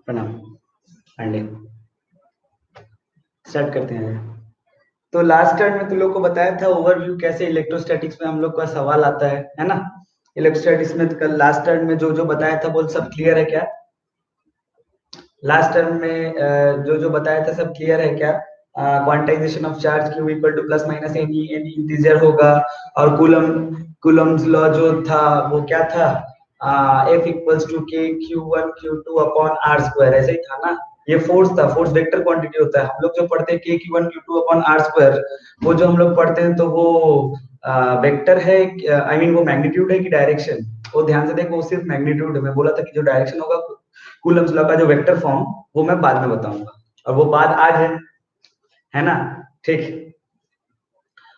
प्रणाम पांडे। स्टार्ट करते हैं। तो लास्ट टाइम में तुम लोग को बताया था ओवरव्यू कैसे इलेक्ट्रोस्टैटिक्स में हम लोग का सवाल आता है ना। इलेक्ट्रोस्टैटिक्स में कल लास्ट टाइम में जो जो बताया था वो सब क्लियर है क्या? लास्ट टर्म में जो जो बताया था सब क्लियर है क्या? Quantization of charge q equal to plus minus any any integer होगा। और कूलम्स लॉ जो था वो क्या था? F equals to k Q one Q two upon r square, ऐसे ही था ना। ये फोर्स था, फोर्स वेक्टर क्वांटिटी होता है। हम लोग जो पढ़ते हैं k Q one Q two upon r square, वो जो हम लोग पढ़ते हैं तो वो वेक्टर है, आई मीन वो मैग्नीट्यूड है कि डायरेक्शन? वो ध्यान से देखो, वो सिर्फ मैग्नीट्यूड है। मैं बोला था कि जो डायरेक्शन होगा कूलम्स लॉ का जो वेक्टर फॉर्म, वो मैं बाद में बताऊंगा, और वो बात आज है ना? ठीक।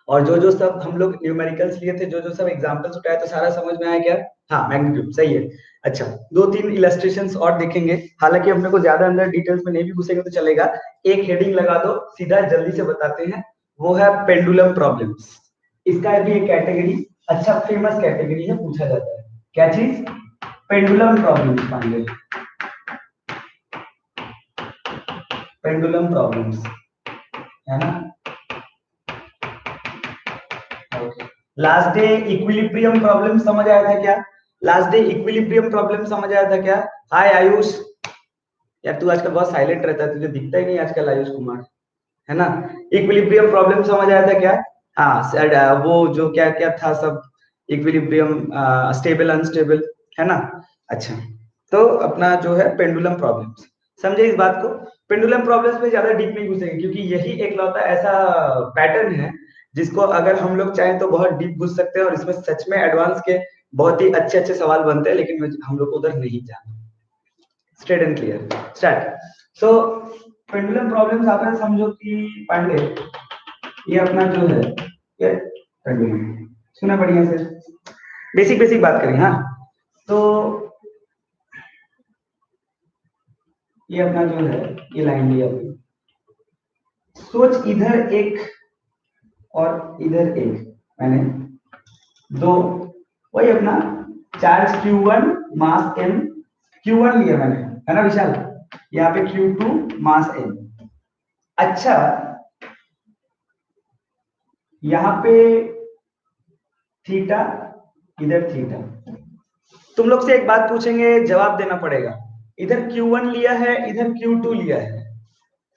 और जो जो सब हम लोग न्यूमेरिकल्स लिए थे, जो जो सब एग्जांपल्स उठाए, तो सारा समझ में आया क्या? हाँ, मैग्नीट्यूड सही है। अच्छा, दो तीन इलस्ट्रेशंस और देखेंगे, हालांकि अपने को ज्यादा अंदर डिटेल्स में नहीं भी घुसेंगे तो चलेगा। एक हेडिंग लगा दो, सीधा जल्दी से बताते हैं। वो है पेंडुलम प्रॉब्लम्स। इसका भी एक कैटेगरी, अच्छा फेमस कैटेगरी है, पूछा जाता है। क्या चीज? Pendulum problems. Pandey, pendulum problems, है ना? लास्ट डे इक्विलिब्रियम प्रॉब्लम समझ आया था क्या? लास्ट डे इक्विलिब्रियम प्रॉब्लम समझ आया था क्या? हाय आयुष, यार तू आजकल बहुत साइलेंट रहता है, तुझे दिखता ही नहीं आजकल आयुष कुमार, है ना? इक्विलिब्रियम प्रॉब्लम समझ आया था क्या? हाँ सर, वो जो क्या क्या था सब, इक्विलिब्रियम, स्टेबल अनस्टेबल, है ना? अच्छा, तो अपना जो है पेंडुलम प्रॉब्लम्स, समझे इस बात को? पेंडुलम प्रॉब्लम्स में ज्यादा डीप नहीं घुसेंगे, क्योंकि यही एक लौता ऐसा पैटर्न है जिसको अगर हम लोग चाहें तो बहुत डीप घुस सकते हैं, और इसमें सच में एडवांस के बहुत ही अच्छे अच्छे सवाल बनते हैं, लेकिन हम लोग को उधर नहीं जाना। Straight and clear, start. So pendulum problems आप समझो कि पांडे, ये अपना जो है, ये पेंडुलम सुना बढ़िया से, बेसिक बेसिक बात करें। हाँ, तो ये अपना जो है, ये लाइन लिया हुई, सोच इधर एक और इधर एक, मैंने दो, वही अपना चार्ज Q1 मास M, Q1 लिया मैंने, है ना विशाल? यहाँ पे Q2 मास M। अच्छा, यहाँ पे थीटा, इधर थीटा। तुम लोग से एक बात पूछेंगे, जवाब देना पड़ेगा। इधर Q1 लिया है, इधर Q2 लिया है,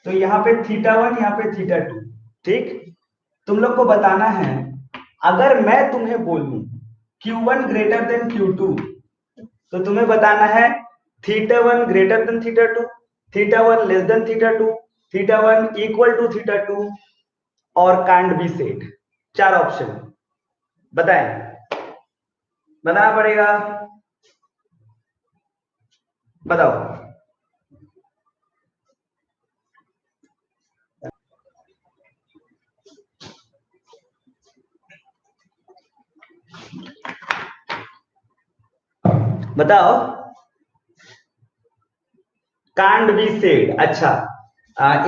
तो यहाँ पे थीटा वन, यहाँ पे थीटा टू। ठीक, तुम लोग को बताना है, अगर मैं तुम्हें बोलूं Q1 ग्रेटर देन Q2, तो तुम्हें बताना है theta one greater than theta two, theta one less than theta two, theta one equal to theta two, और कांट बी सेड। चार ऑप्शन बताएं, बताना पड़ेगा, बताओ। बताओ, कांट बी सेड। अच्छा,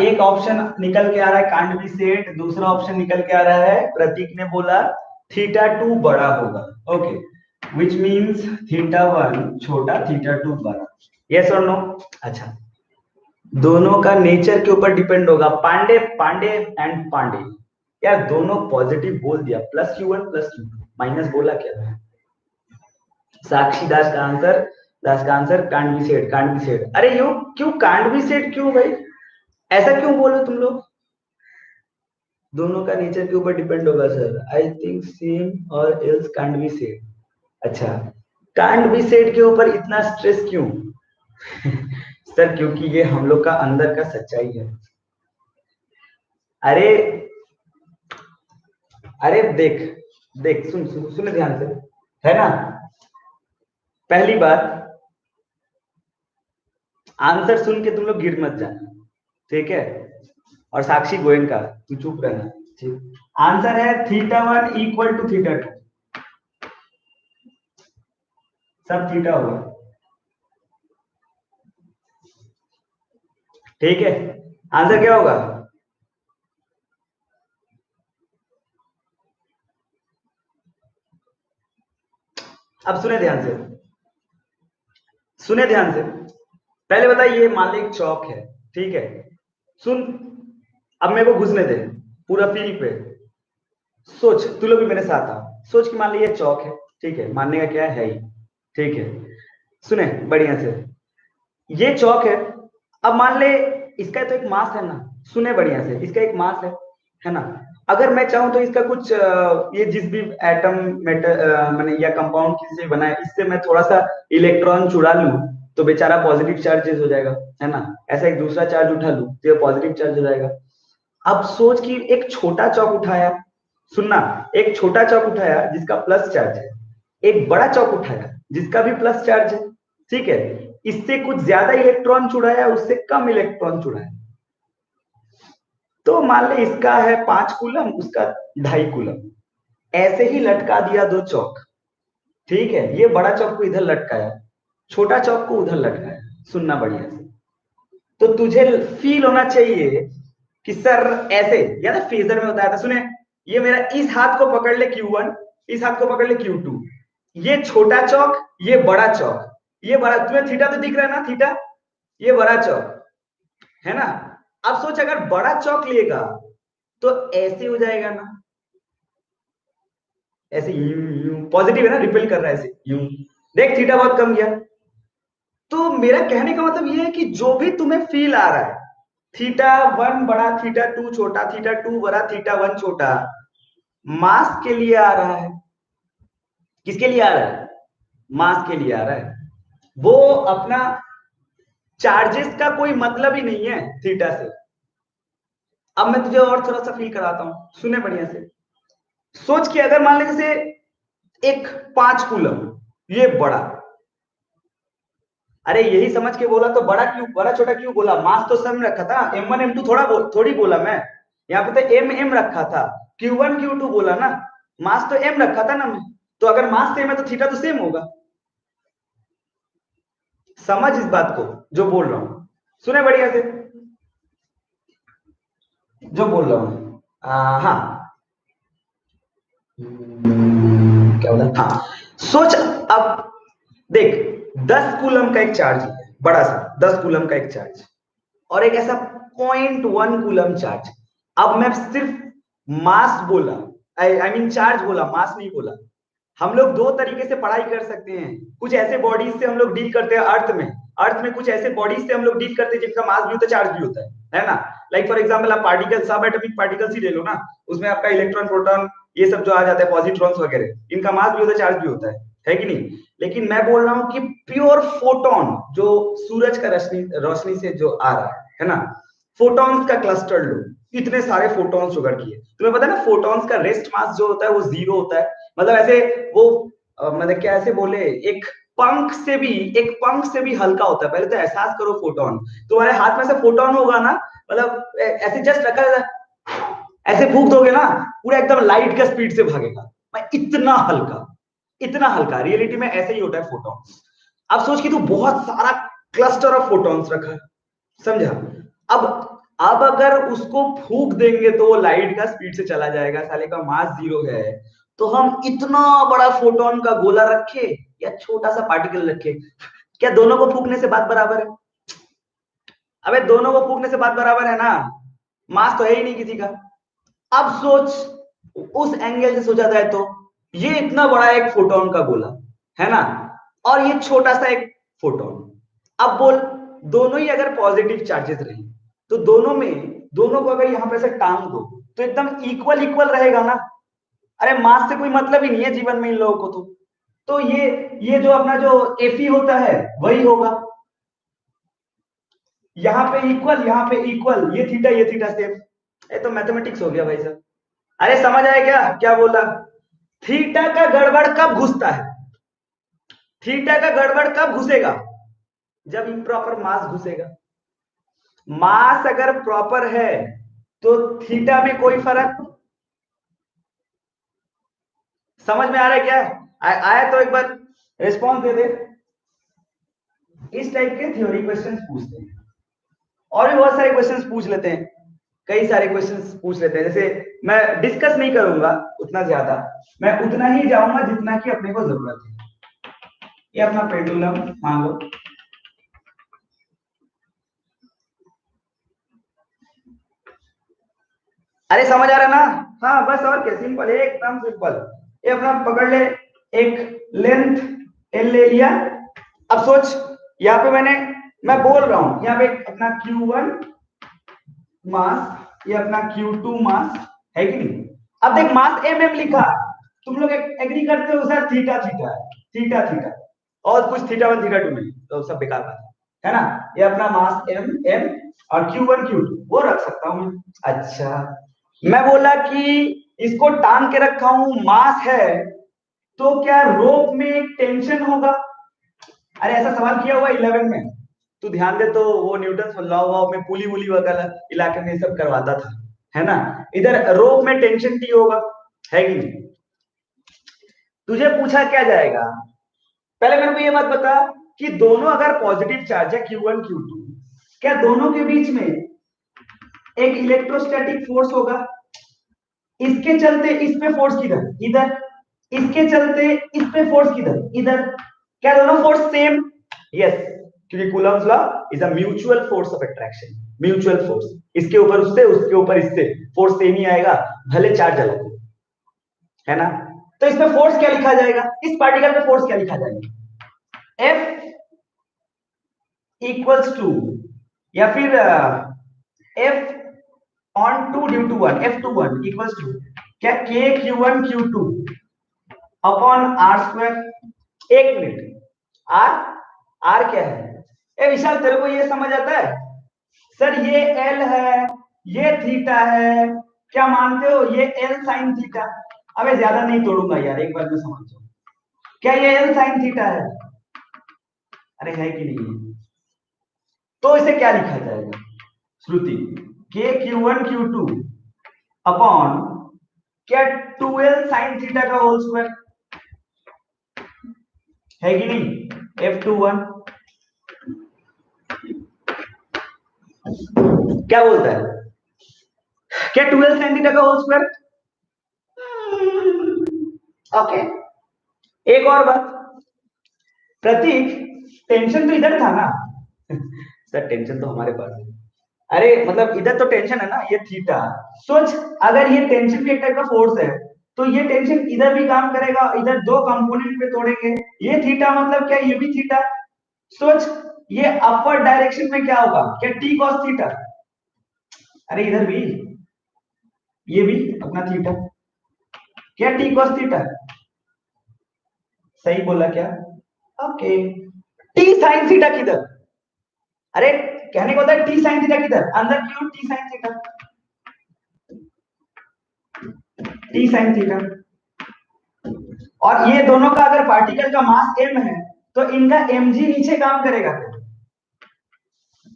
एक ऑप्शन निकल के आ रहा है कांट बी सेड, दूसरा ऑप्शन निकल के आ रहा है, प्रतीक ने बोला थीटा टू बड़ा होगा। Okay, which means theta one छोटा, थीटा टू बड़ा। यस और नो? अच्छा, दोनों का नेचर के ऊपर डिपेंड होगा। पांडे पांडे एंड पांडे, यार दोनों पॉजिटिव बोल दिया, plus Q1 plus Q2, minus बोला क्या? साक्षी दास का answer, can't be said, can't be said. अरे यू क्यों कांट बी सेड, क्यों भाई ऐसा क्यों बोल रहे हो तुम लोग? दोनों का नेचर के ऊपर डिपेंड होगा सर, आई थिंक सेम और एल्स कांट बी सेड। अच्छा, कांट बी सेड के ऊपर इतना स्ट्रेस क्यों? सर क्योंकि ये हम लोग का अंदर का सच्चाई है। अरे, अरे देख, देख सुन सुन, सुन ध्यान से, है ना? पहली बात, आंसर सुन के तुम लोग गिर मत जाना, ठीक है? और साक्षी गोयनका, तू चुप रहना, ठीक? आंसर है theta one equal to theta two, सब थीटा होगा, ठीक है? आंसर क्या होगा? अब सुने ध्यान से, सुने ध्यान से, पहले बता, ये मान ले एक चौक है, ठीक है, सुन, अब मेरे को घुसने दे पूरा फील्ड पे। सोच, तू लोग भी मेरे साथ आ। सोच कि मान ली ये चौक है, ठीक है, मानने का क्या है ही, ठीक है। सुने बढ़िया से, ये चौक है। अब मान ले इसका तो एक मास है ना, सुने बढ़िया से, इसका एक मास है ना। अगर मैं चाहूं तो इसका कुछ ये जिस भी एटम मेटर मैंने या कंपाउंड किसी बना है, इससे मैं थोड़ा सा इलेक्ट्रॉन चुरा लूं तो बेचारा पॉजिटिव चार्जेस हो जाएगा, है ना। ऐसा एक दूसरा चार्ज उठा लूं तो ये पॉजिटिव चार्ज हो जाएगा। अब सोच कि एक छोटा चौक उठाया, सुनना, एक छोटा चौक उठाया जिसका प्लस चार्ज है, एक बड़ा चौक उठाया जिसका भी प्लस चार्ज है, ठीक है। इससे कुछ ज्यादा इलेक्ट्रॉन छुड़ाया, उससे कम इलेक्ट्रॉन छुड़ाया। तो मान ले इसका है 5 कूलम, उसका 2.5 कूलम। ऐसे ही लटका दिया दो चौक, ठीक है। ये बड़ा चौक को इधर लटकाया, छोटा चौक को उधर लटकाया। सुनना बढ़िया से, तो तुझे फील होना चाहिए कि सर ऐसे, या ना फेजर में बताया था, सुने, ये मेरा इस हाथ को पकड़ ले Q1, इस हाथ को पकड़ ले Q2, ये छोटा चौक, ये बड़ा चौक, ये बड़ा, तुम्हें थीटा तो दिख रहा है ना, थीटा, ये बड़ा चौक है ना। अब सोच, अगर बड़ा चौक लेगा तो ऐसे हो जाएगा ना, ऐसे यूं यूं, पॉजिटिव है ना, रिपेल कर रहा है ऐसे यूं। देख थीटा बहुत कम गया। तो मेरा कहने का मतलब ये है कि जो भी तुम्हें फील आ रहा है, थीटा 1 बड़ा, थीटा 2 छोटा, थीटा 2 बड़ा, थीटा 1 छोटा, मास के लिए आ रहा है। किसके लिए आ रहा है? मास के लिए आ रहा है। वो अपना चार्जेस का कोई मतलब ही नहीं है थीटा से। अब मैं तुझे और थोड़ा सा फील कराता हूं, सुने बढ़िया से। सोच के अगर मान ले जैसे एक 5 कूलम, ये बड़ा, अरे यही समझ के बोला तो बड़ा क्यों, बड़ा छोटा क्यों बोला, मास तो सेम रखा था, M1 M2 थोड़ी बोला मैं, यहाँ पे तो M रखा था, Q1 Q2 बोला ना, मास तो M रखा था ना मैं। तो अगर मास सेम है तो थीटा तो सेम होगा। समझ इस बात को जो बोल रहा हूं, सुने बढ़िया से जो बोल रहा हूं। हाँ, क्या बोला, हाँ। सोच, अब देख, 10 कूलम का एक चार्ज है, बड़ा सा 10 कूलम का एक चार्ज, और एक ऐसा 0.1 कूलम चार्ज। अब मैं सिर्फ मास बोला, आई मीन चार्ज बोला, मास नहीं बोला। हम लोग दो तरीके से पढ़ाई कर सकते हैं। कुछ ऐसे बॉडीज से हम लोग डील करते हैं अर्थ में कुछ ऐसे बॉडीज से हम लोग डील करते हैं जिनका मास भी होता है, चार्ज भी होता है ना। लाइक फॉर एग्जांपल, आप पार्टिकल, सब एटॉमिक पार्टिकल्स ही ले लो ना, उसमें आपका इलेक्ट्रॉन प्रोटॉन ये सब जो आ जाता है, पॉजिट्रॉन्स वगैरह, इनका मास भी होता है, चार्ज भी होता है कि नहीं। लेकिन मैं बोल रहा हूं कि प्योर फोटोन, जो सूरज का रोशनी से जो आ रहा है ना, फोटॉन्स का क्लस्टर लो, इतने सारे फोटॉन्स जुगाड़ किए। तुम्हें पता है ना, फोटॉन्स का रेस्ट मास जो होता है वो 0 होता है। मतलब ऐसे वो मतलब क्या ऐसे बोले, एक पंख से भी एक पंख से भी हल्का होता है। पहले तो एहसास करो, फोटोन तुम्हारे हाथ में से फोटोन होगा ना, मतलब ऐसे जस्ट रखा है, ऐसे फूंक दोगे ना, पूरा एकदम लाइट का स्पीड से भागेगा। मैं इतना हल्का, इतना हल्का, रियलिटी में ऐसे ही होता है फोटोन। अब सोच कि तू बहुत सारा क्लस्टर ऑफ फोटॉन्स रखा है, समझा। अब अब अगर उसको फूंक देंगे तो वो लाइट का स्पीड से चला जाएगा, साले का मास 0 है। तो हम इतना बड़ा फोटोन का गोला रखे या छोटा सा पार्टिकल रखे, क्या दोनों को फूंकने से बात बराबर है? अबे दोनों को फूंकने से बात बराबर है ना, मास तो है ही नहीं किसी का। अब सोच, उस एंगल से सोचा जाए तो ये इतना बड़ा एक फोटोन का गोला है ना, और ये छोटा सा एक फोटोन। अब बोल, दोनों ही अगर पॉजिटिव चार्जेस रहे तो दोनों को अगर यहां पे से टांग दो तो एकदम इक्वल इक्वल रहेगा ना। अरे मास से कोई मतलब ही नहीं है जीवन में इन लोगों को। तो ये जो अपना जो Fe होता है वही होगा, यहाँ पे इक्वल, यहाँ पे इक्वल, ये थीटा सेम। ये तो मैथमेटिक्स हो गया भाई साहब। अरे समझ आया क्या क्या बोला? थीटा का गड़बड़ कब घुसता है? थीटा का गड़बड़ कब घुसेगा? जब इम्प्रॉपर मास घुसेगा। मास अगर प्रॉपर है तो थीटा में कोई फर्क, समझ में आ रहा है क्या? आया तो एक बार रिस्पॉन्स दे दे। इस टाइप के थ्योरी क्वेश्चंस पूछते हैं, और भी बहुत सारे क्वेश्चंस पूछ लेते हैं, कई सारे क्वेश्चंस पूछ लेते हैं। जैसे मैं डिस्कस नहीं करूंगा उतना ज्यादा, मैं उतना ही जाऊंगा जितना कि अपने को जरूरत है। ये अपना पेंडुलम मान लो, अरे समझ आ रहा है ना? हाँ बस, और क्या, सिंपल, एकदम सिंपल। ये अपना पकड़ ले, एक लेंथ एल ले लिया। अब सोच, यहाँ पे मैं बोल रहा हूं यहाँ पे अपना Q1 मास, ये अपना Q2 मास है कि नहीं? अब देख, मास एम लिखा, तुम लोग एग्री करते हो sir? Theta theta theta theta, और कुछ थीटा 1 थीटा 2 नहीं, तो सब बेकार बात है ना? ये अपना मास एम एम, और Q1 Q2 वो रख सकता हूं मैं। अच्छा, मैं बोला कि इसको टांग के रखा हूं, मास है, तो क्या रोप में एक टेंशन होगा? अरे ऐसा सवाल किया हुआ 11 में, तू ध्यान दे तो, वो न्यूटन लॉ वॉ में पुली वुली वगैरह इलाके में ये सब करवाता था, है ना? इधर रोप में टेंशन टी होगा, है कि नहीं? तुझे पूछा क्या जाएगा, पहले मेरे को ये बात बता कि दोनों अगर पॉजिटिव चार्ज है Q1 Q2, क्या दोनों के बीच में एक इलेक्ट्रोस्टैटिक फोर्स होगा? इसके चलते इस पे फोर्स किधर? इधर। इसके चलते इस पे फोर्स किधर? इधर। क्या दोनों फोर्स सेम? यस, क्योंकि Coulomb's law is a mutual force of attraction, mutual force, इसके ऊपर उससे, उसके ऊपर इससे, फोर्स सेम ही आएगा, भले चार्ज अलग हो, है ना? तो इसमें फोर्स क्या लिखा जाएगा, इस पार्टिकल पे फोर्स क्या लिखा जाएगा? F इक्वल्स टू, या फिर F on two due to one, F21 equals to क्या, KQ1 Q2 upon r square. एक मिनट, आर, आर क्या है? ए विशाल, तेरे को ये समझ आता है? सर ये एल है, ये थीटा है, क्या मानते हो? ये एल साइन थीटा। अबे ज्यादा नहीं तोड़ूंगा यार, एक बार में समझ जाओ, क्या ये एल साइन थीटा है? अरे है कि नहीं है? तो इसे क्या लिखा जाएगा श्रुति? KQ1 Q2 अपॉन क्या 2L साइन थीटा का होल स्क्वायर, है कि नहीं? F21 क्या बोलता है? क्या 2L साइन थीटा का होल स्क्वायर? ओके, एक और बात, प्रतीक, टेंशन तो इधर था ना? सर टेंशन तो हमारे पास है। अरे मतलब इधर तो टेंशन है ना, ये थीटा। सोच, अगर ये टेंशन भी एक टाइप का फोर्स है, तो ये टेंशन इधर भी काम करेगा, इधर दो कंपोनेंट पे तोड़ेंगे, ये थीटा मतलब क्या, ये भी थीटा। सोच, ये अपवर्ड डायरेक्शन में क्या होगा, क्या टी कॉस थीटा? अरे इधर भी, ये भी अपना थीटा, क्या टी कॉस थीटा? सही बोला क्या? ओके, टी साइन थीटा किधर? अरे कहने को होता है टी साइन थीटा किधर, अंदर क्यों T sine theta, T sine theta. और ये दोनों का अगर पार्टिकल का मास m है, तो इनका mg नीचे काम करेगा।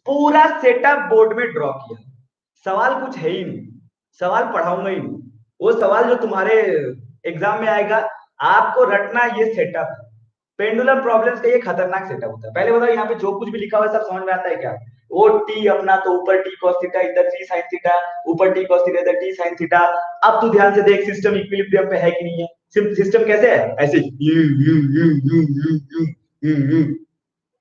पूरा सेटअप बोर्ड में ड्रॉ किया, सवाल कुछ है ही नहीं, सवाल पढ़ाऊंगा ही नहीं, वो सवाल जो तुम्हारे एग्जाम में आएगा, आपको रटना ये सेटअप। पेंडुलम प्रॉब्लम्स का ये खतरनाक सेटअप होता है। पहले बताओ, यहाँ पे जो कुछ भी लिखा हुआ है सब समझ में आता है क्या? वो टी अपना तो ऊपर टी कॉस थीटा, इधर टी साइन थीटा, ऊपर टी कॉस थीटा, इधर टी साइन थीटा। अब तू ध्यान से देख, सिस्टम इक्विलिब्रियम पे है कि नहीं है? सिस्टम कैसे है? ऐसे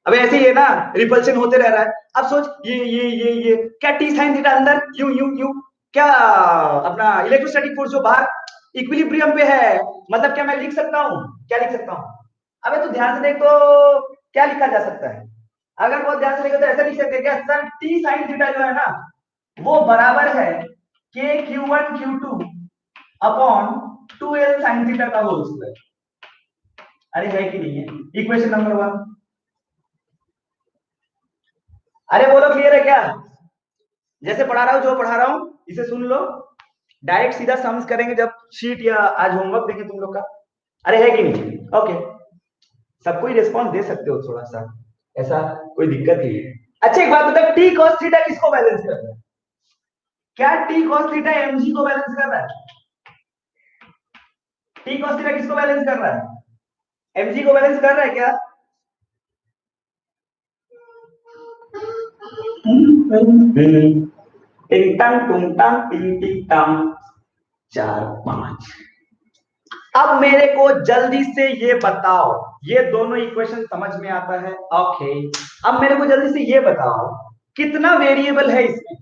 अब ऐसे ही है ना, रिपल्शन होते रह रहा है। अब सोच, ये क्या टी साइन थीटा अंदर यू यू यू, क्या अपना इलेक्ट्रोस्टैटिक फोर्स जो बाहर इक्विलिब्रियम पे है, मतलब क्या मैं लिख सकता हूँ? क्या लिख सकता हूँ? अबे तू ध्यान से देख तो, क्या लिखा जा सकता है? अगर बहुत ध्यान से देखो तो ऐसा लिख सकते हैं क्या, सर टी साइन थीटा जो है ना, वो बराबर है KQ1 Q2 upon 2L sign theta का होल स्क्वायर। अरे है कि नहीं है? Equation number 1। अरे बोलो, क्लियर है क्या? जैसे पढ़ा रहा हूं, जो पढ़ा रहा हूं इसे सुन लो, डायरेक्ट सीधा सम्स करेंगे जब शीट या आज होमवर्क देंगे तुम लोग का। अरे है कि नहीं? ओके, सबको ही रिस्पॉन्स दे सकते हो थोड़ा सा, ऐसा कोई दिक्कत नहीं है। अच्छा एक बात बता, टी कॉस थीटा किसको बैलेंस कर रहा है? क्या टी कॉस थीटा mg को बैलेंस कर रहा है? टी कॉस थीटा किसको बैलेंस कर रहा है? mg को बैलेंस कर रहा है क्या? टिंग टंग टुंग टंग टिंग टिंग टंग, 4 5। अब मेरे को जल्दी से ये बताओ, ये दोनों इक्वेशन समझ में आता है? ओके, अब मेरे को जल्दी से ये बताओ, कितना वेरिएबल है इसमें?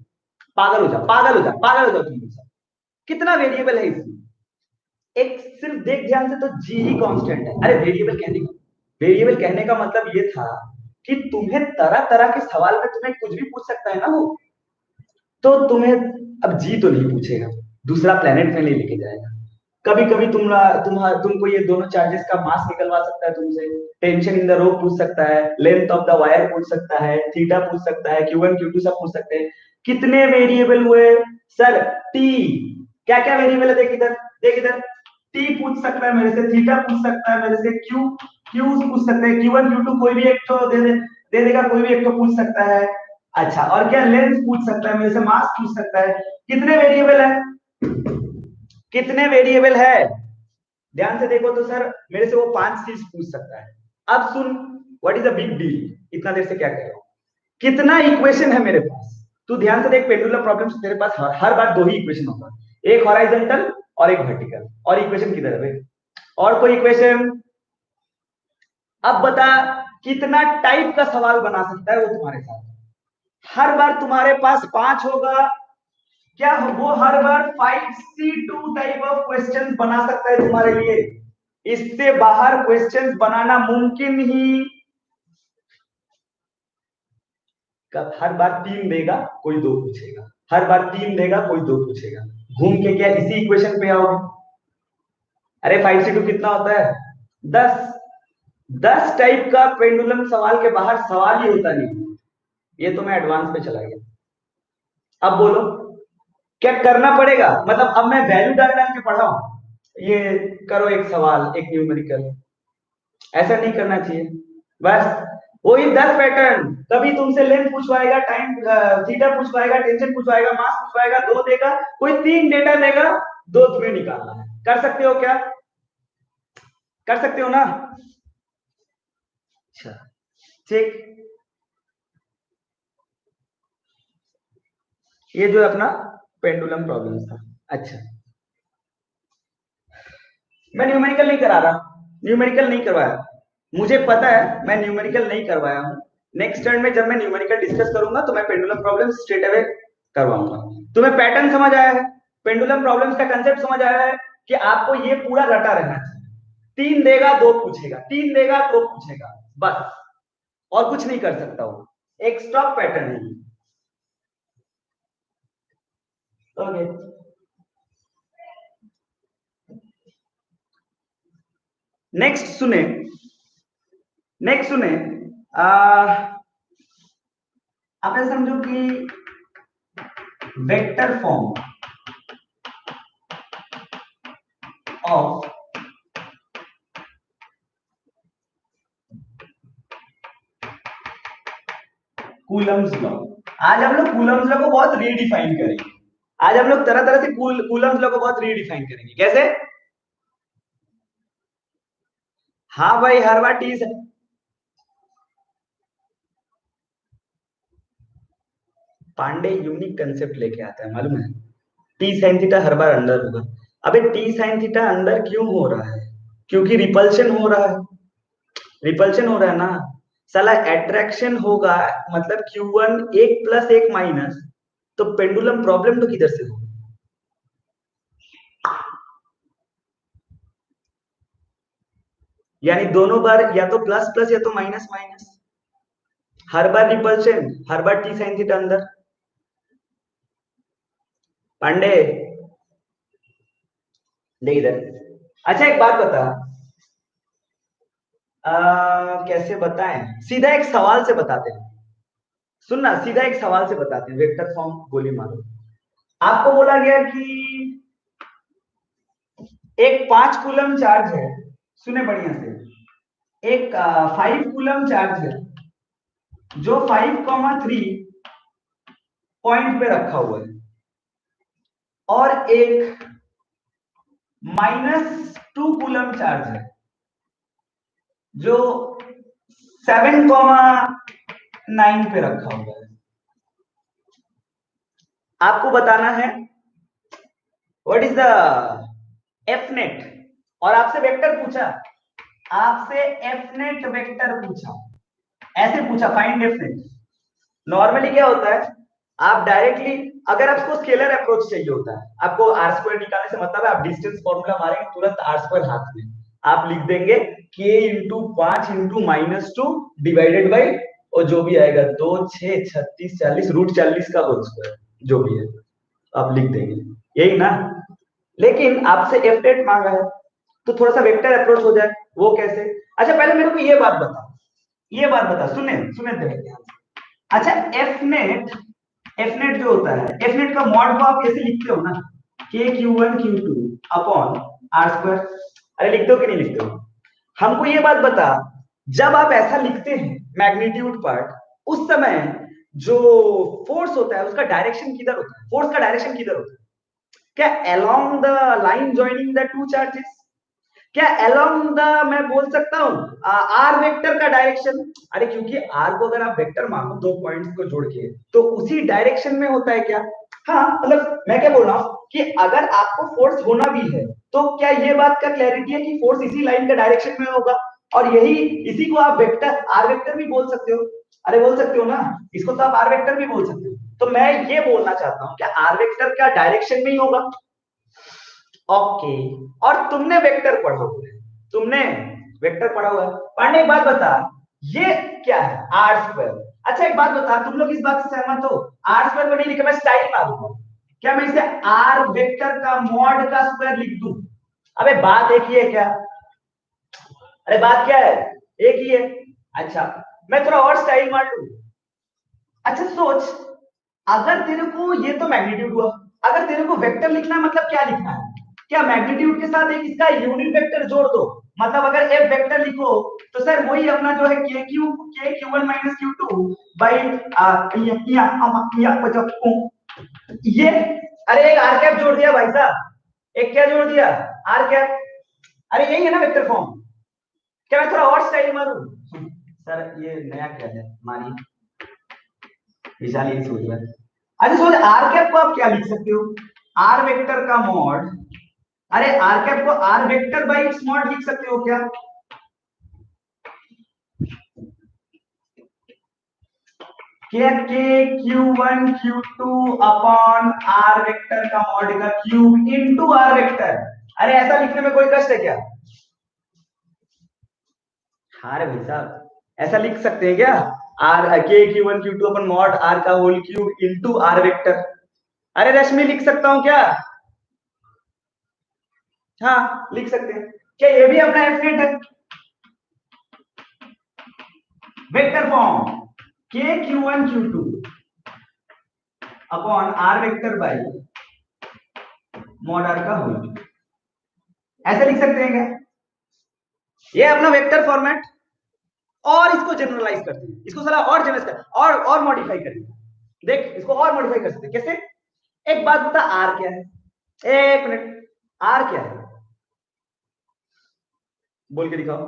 पागल हो जा, पागल हो जा, पागल हो जा तुम सब। कितना वेरिएबल है इसमें, एक सिर्फ देख ध्यान से तो जी ही कांस्टेंट है। अरे वेरिएबल कहने का मतलब ये था कि तुम्हें तरह तरह के सवाल में तुम्हें कुछ भी पूछ सकता है ना वो, तो तुम्हें अब जी तो नहीं पूछेगा, दूसरा प्लेनेट में नहीं लेके जाएगा। कभी कभी तुमको ये दोनों चार्जेस का मास निकलवा सकता है तुमसे, टेंशन इन द रो पूछ सकता है, लेंथ ऑफ द वायर पूछ सकता है, थीटा पूछ सकता है, Q1 Q2 सब पूछ सकते हैं। कितने वेरिएबल हुए सर? टी। क्या क्या वेरिएबल है देख इधर, देख इधर, टी पूछ सकता है मेरे से, थीटा पूछ सकता है मेरे से, क्यू पूछ सकते हैं, Q1 Q2 कोई भी एक तो दे देगा, कोई भी एक तो पूछ सकता है। अच्छा, और क्या लेंथ पूछ सकता है मेरे से, मास पूछ सकता है। कितने वेरिएबल है, कितने वेरिएबल है? ध्यान से देखो तो सर मेरे से वो 5 चीज पूछ सकता है। अब सुन, what is the big deal, इतना देर से क्या कह रहा हूं, कितना इक्वेशन है मेरे पास। तू ध्यान से देख, पेंडुलम प्रॉब्लम्स तेरे पास हर बार दो ही इक्वेशन होता है, एक हॉराइजॉन्टल और एक वर्टिकल। और इक्वेशन किधर है भाई, और कोई इक्वेशन? अब बता कितना टाइप का सवाल बना सकता है वो तुम्हारे साथ। हर बार तुम्हारे पास 5 होगा क्या, वो हर बार 5C2 टाइप ऑफ क्वेश्चंस बना सकता है तुम्हारे लिए। इससे बाहर क्वेश्चंस बनाना मुमकिन ही, कब हर बार 3 देगा कोई 2 पूछेगा, हर बार 3 देगा कोई 2 पूछेगा, घूम के क्या इसी इक्वेशन पे आओगे? अरे 5C2 कितना होता है? 10। 10 टाइप का पेंडुलम सवाल के बाहर सवाल ही होता नहीं। ये तो मैं एडवांस पे चला गया। अब बोलो क्या करना पड़ेगा, मतलब अब मैं वैल्यू डाल डाल के पढ़ाऊं, ये करो एक सवाल एक न्यूमेरिकल, ऐसा नहीं करना चाहिए। बस वही 10 पैटर्न, कभी तुमसे लेंथ पूछवाएगा, टाइम थीटा पूछवाएगा, टेंशन पूछवाएगा, मास पूछवाएगा, 2 देगा, कोई 3 डेटा देगा, 2 तुम्हें निकालना है। कर सकते हो क्या, कर सकते हो ना? अच्छा ठीक, ये जो है अपना पेंडुलम प्रॉब्लम था। अच्छा, मैं न्यूमेरिकल नहीं करा रहा, न्यूमेरिकल नहीं करवाया, मुझे पता है मैं न्यूमेरिकल नहीं करवाया हूं। नेक्स्ट टर्न में जब मैं न्यूमेरिकल डिस्कस करूंगा तो मैं पेंडुलम प्रॉब्लम स्ट्रेट अवे करवाऊंगा। तुम्हें पैटर्न समझ आया है, पेंडुलम प्रॉब्लम्स का कंसेप्ट समझ आया है कि आपको ये पूरा रटा रहना चाहिए। 3 देगा 2 पूछेगा, 3 देगा 2 पूछेगा, बस, और कुछ नहीं कर सकता वो, एक स्टॉप पैटर्न है। ओके, नेक्स्ट सुने, नेक्स्ट सुने, आप ऐसा समझो कि vector form of Coulomb's law. आज हम लोग कूलम्स लॉ को बहुत रीडिफाइन करेंगे, आज हम लोग तरह तरह से कूलम्स लॉ को बहुत रीडिफाइन करेंगे। कैसे? हाँ भाई, हर बार टी, पांडे यूनिक कंसेप्ट लेके आता है मालूम है, टी साइन थीटा हर बार अंदर होगा। अबे टी साइन थीटा अंदर क्यों हो रहा है? क्योंकि रिपल्शन हो रहा है, रिपल्शन हो रहा है ना साला, एट्रैक्शन होगा, मतलब Q1 एक प्लस एक माइनस, तो पेंडुलम प्रॉब्लम तो किधर से होगा? यानी दोनों बार या तो प्लस प्लस या तो माइनस माइनस, हर बार रिपल्शन, हर बार टी साइन थीटा अंदर। पांडे देख इधर, अच्छा एक बात बता, कैसे बताएं, सीधा एक सवाल से बताते हैं, सुनना, सीधा एक सवाल से बताते हैं, वेक्टर फॉर्म गोली मारो। आपको बोला गया कि एक 5 कूलम चार्ज है, सुने बढ़िया से, एक 5 कूलम चार्ज है जो 5,3 पॉइंट पे रखा हुआ है, और एक -2 कूलम चार्ज है जो 7,9 पे रखा हुआ है। आपको बताना है what is the F net, और आपसे वेक्टर पूछा, आपसे एफ नेट वेक्टर पूछा, ऐसे पूछा फाइंड एफ नेट। नॉर्मली क्या होता है, आप डायरेक्टली, अगर आपको स्केलर अप्रोच चाहिए होता है, आपको आर स्क्वायर निकालने से मतलब है आप डिस्टेंस फॉर्मूला मारेंगे तुरंत आर स्क्वायर हाथ में, आप लिख देंगे के इंटू 5 इंटू -2 डिवाइडेड बाई, और जो भी आएगा 2 6 36 40 रूट 40 का होल स्क्वायर जो भी है आप लिख देंगे, यही ना। लेकिन आपसे एफ नेट मांगा है तो थोड़ा सा वेक्टर अप्रोच हो जाए, वो कैसे? अच्छा पहले मेरे को ये बात बता, ये बात बता, सुने सुने ध्यान से। अच्छा एफ नेट जो होता है, एफ नेट का मॉड को आप कैसे लिखते हो ना, k Q one Q two upon r square, अरे लिखते हो कि नहीं लिखते हो? हमको ये बात बता, जब आप ऐसा लिखते हैं मैग्नीट्यूड पार्ट, उस समय जो फोर्स होता है उसका डायरेक्शन किधर होता है, फोर्स का डायरेक्शन किधर होता है? क्या along the line joining the two charges, क्या अलोंग द, मैं बोल सकता हूं आर वेक्टर का डायरेक्शन? अरे क्योंकि आर को अगर आप वेक्टर मानो दो पॉइंट्स को जोड़ के तो उसी डायरेक्शन में होता है क्या? हाँ मतलब मैं क्या बोल रहा हूं कि अगर आपको फोर्स होना भी है तो क्या ये बात का क्लैरिटी है कि फोर्स इसी लाइन का डायरेक्शन में होगा, और यही इसी को आप वेक्टर आर वेक्टर भी बोल सकते हो। अरे बोल सकते हो ना, इसको तो आप आर वेक्टर भी बोल सकते हो। तो मैं ये बोलना चाहता हूं कि आर वेक्टर का डायरेक्शन में ही होगा। ओके, और तुमने वेक्टर पढ़ा हुआ है, तुमने वेक्टर पढ़ा हुआ है, पढ़ने के बाद बता ये क्या है आर स्क्वायर। अच्छा एक बात बता, तुम लोग इस बात से सहमत हो, आर स्क्वायर को नहीं लिखा, मैं स्टाइल मारूंगा, क्या मैं इसे आर वेक्टर का मॉड का स्क्वायर लिख दूं? अबे बात एक ही है क्या? अरे बात क्या है, एक ही है। अच्छा मैं थोड़ा और स्टाइल मार लूं। अच्छा सोच, अगर तेरे को, ये तो मैग्नीट्यूड हुआ, अगर तेरे को वेक्टर लिखना है मतलब क्या लिखना है, क्या मैग्नीट्यूड के साथ एक इसका यूनिट वेक्टर जोड़ दो, मतलब अगर एफ वेक्टर लिखो तो सर वही अपना जो है के Q one minus Q two by ये, अरे एक आर कैप जोड़ दिया भाई साहब, एक क्या जोड़ दिया, आर कैप। अरे यही है ना वेक्टर फॉर्म, क्या मैं थोड़ा और स्टाइल मारूं? सर ये नया क्या है मानी, विशाल यही सोच रहा है। अच्छा सोच आर कैप को आप क्या लिख सकते हो, आर वेक्टर का मॉड, अरे आर कैप को r vector by its mod लिख सकते हो क्या? क्या k Q one Q two upon r vector का मॉड का क्यूब इनटू आर वेक्टर, अरे ऐसा लिखने में कोई कष्ट है क्या? हाँ रे भाई साहब, ऐसा लिख सकते हैं क्या, R K Q one Q two upon mod are का whole cube into are vector? अरे रश्मि लिख सकता हूं क्या? हाँ लिख सकते हैं। क्या ये भी अपना एफ नेट है, vector form k Q one Q two upon r vector by mod are का होल, ऐसे लिख सकते हैं क्या? ये अपना वेक्टर फॉर्मेट, और इसको जनरलाइज करते हैं, इसको साला और जनरलाइज कर और मॉडिफाई करेंगे। देख इसको और मॉडिफाई कर सकते हैं कैसे? एक बात बता आर क्या है, एक मिनट, आर क्या है बोल के दिखाओ।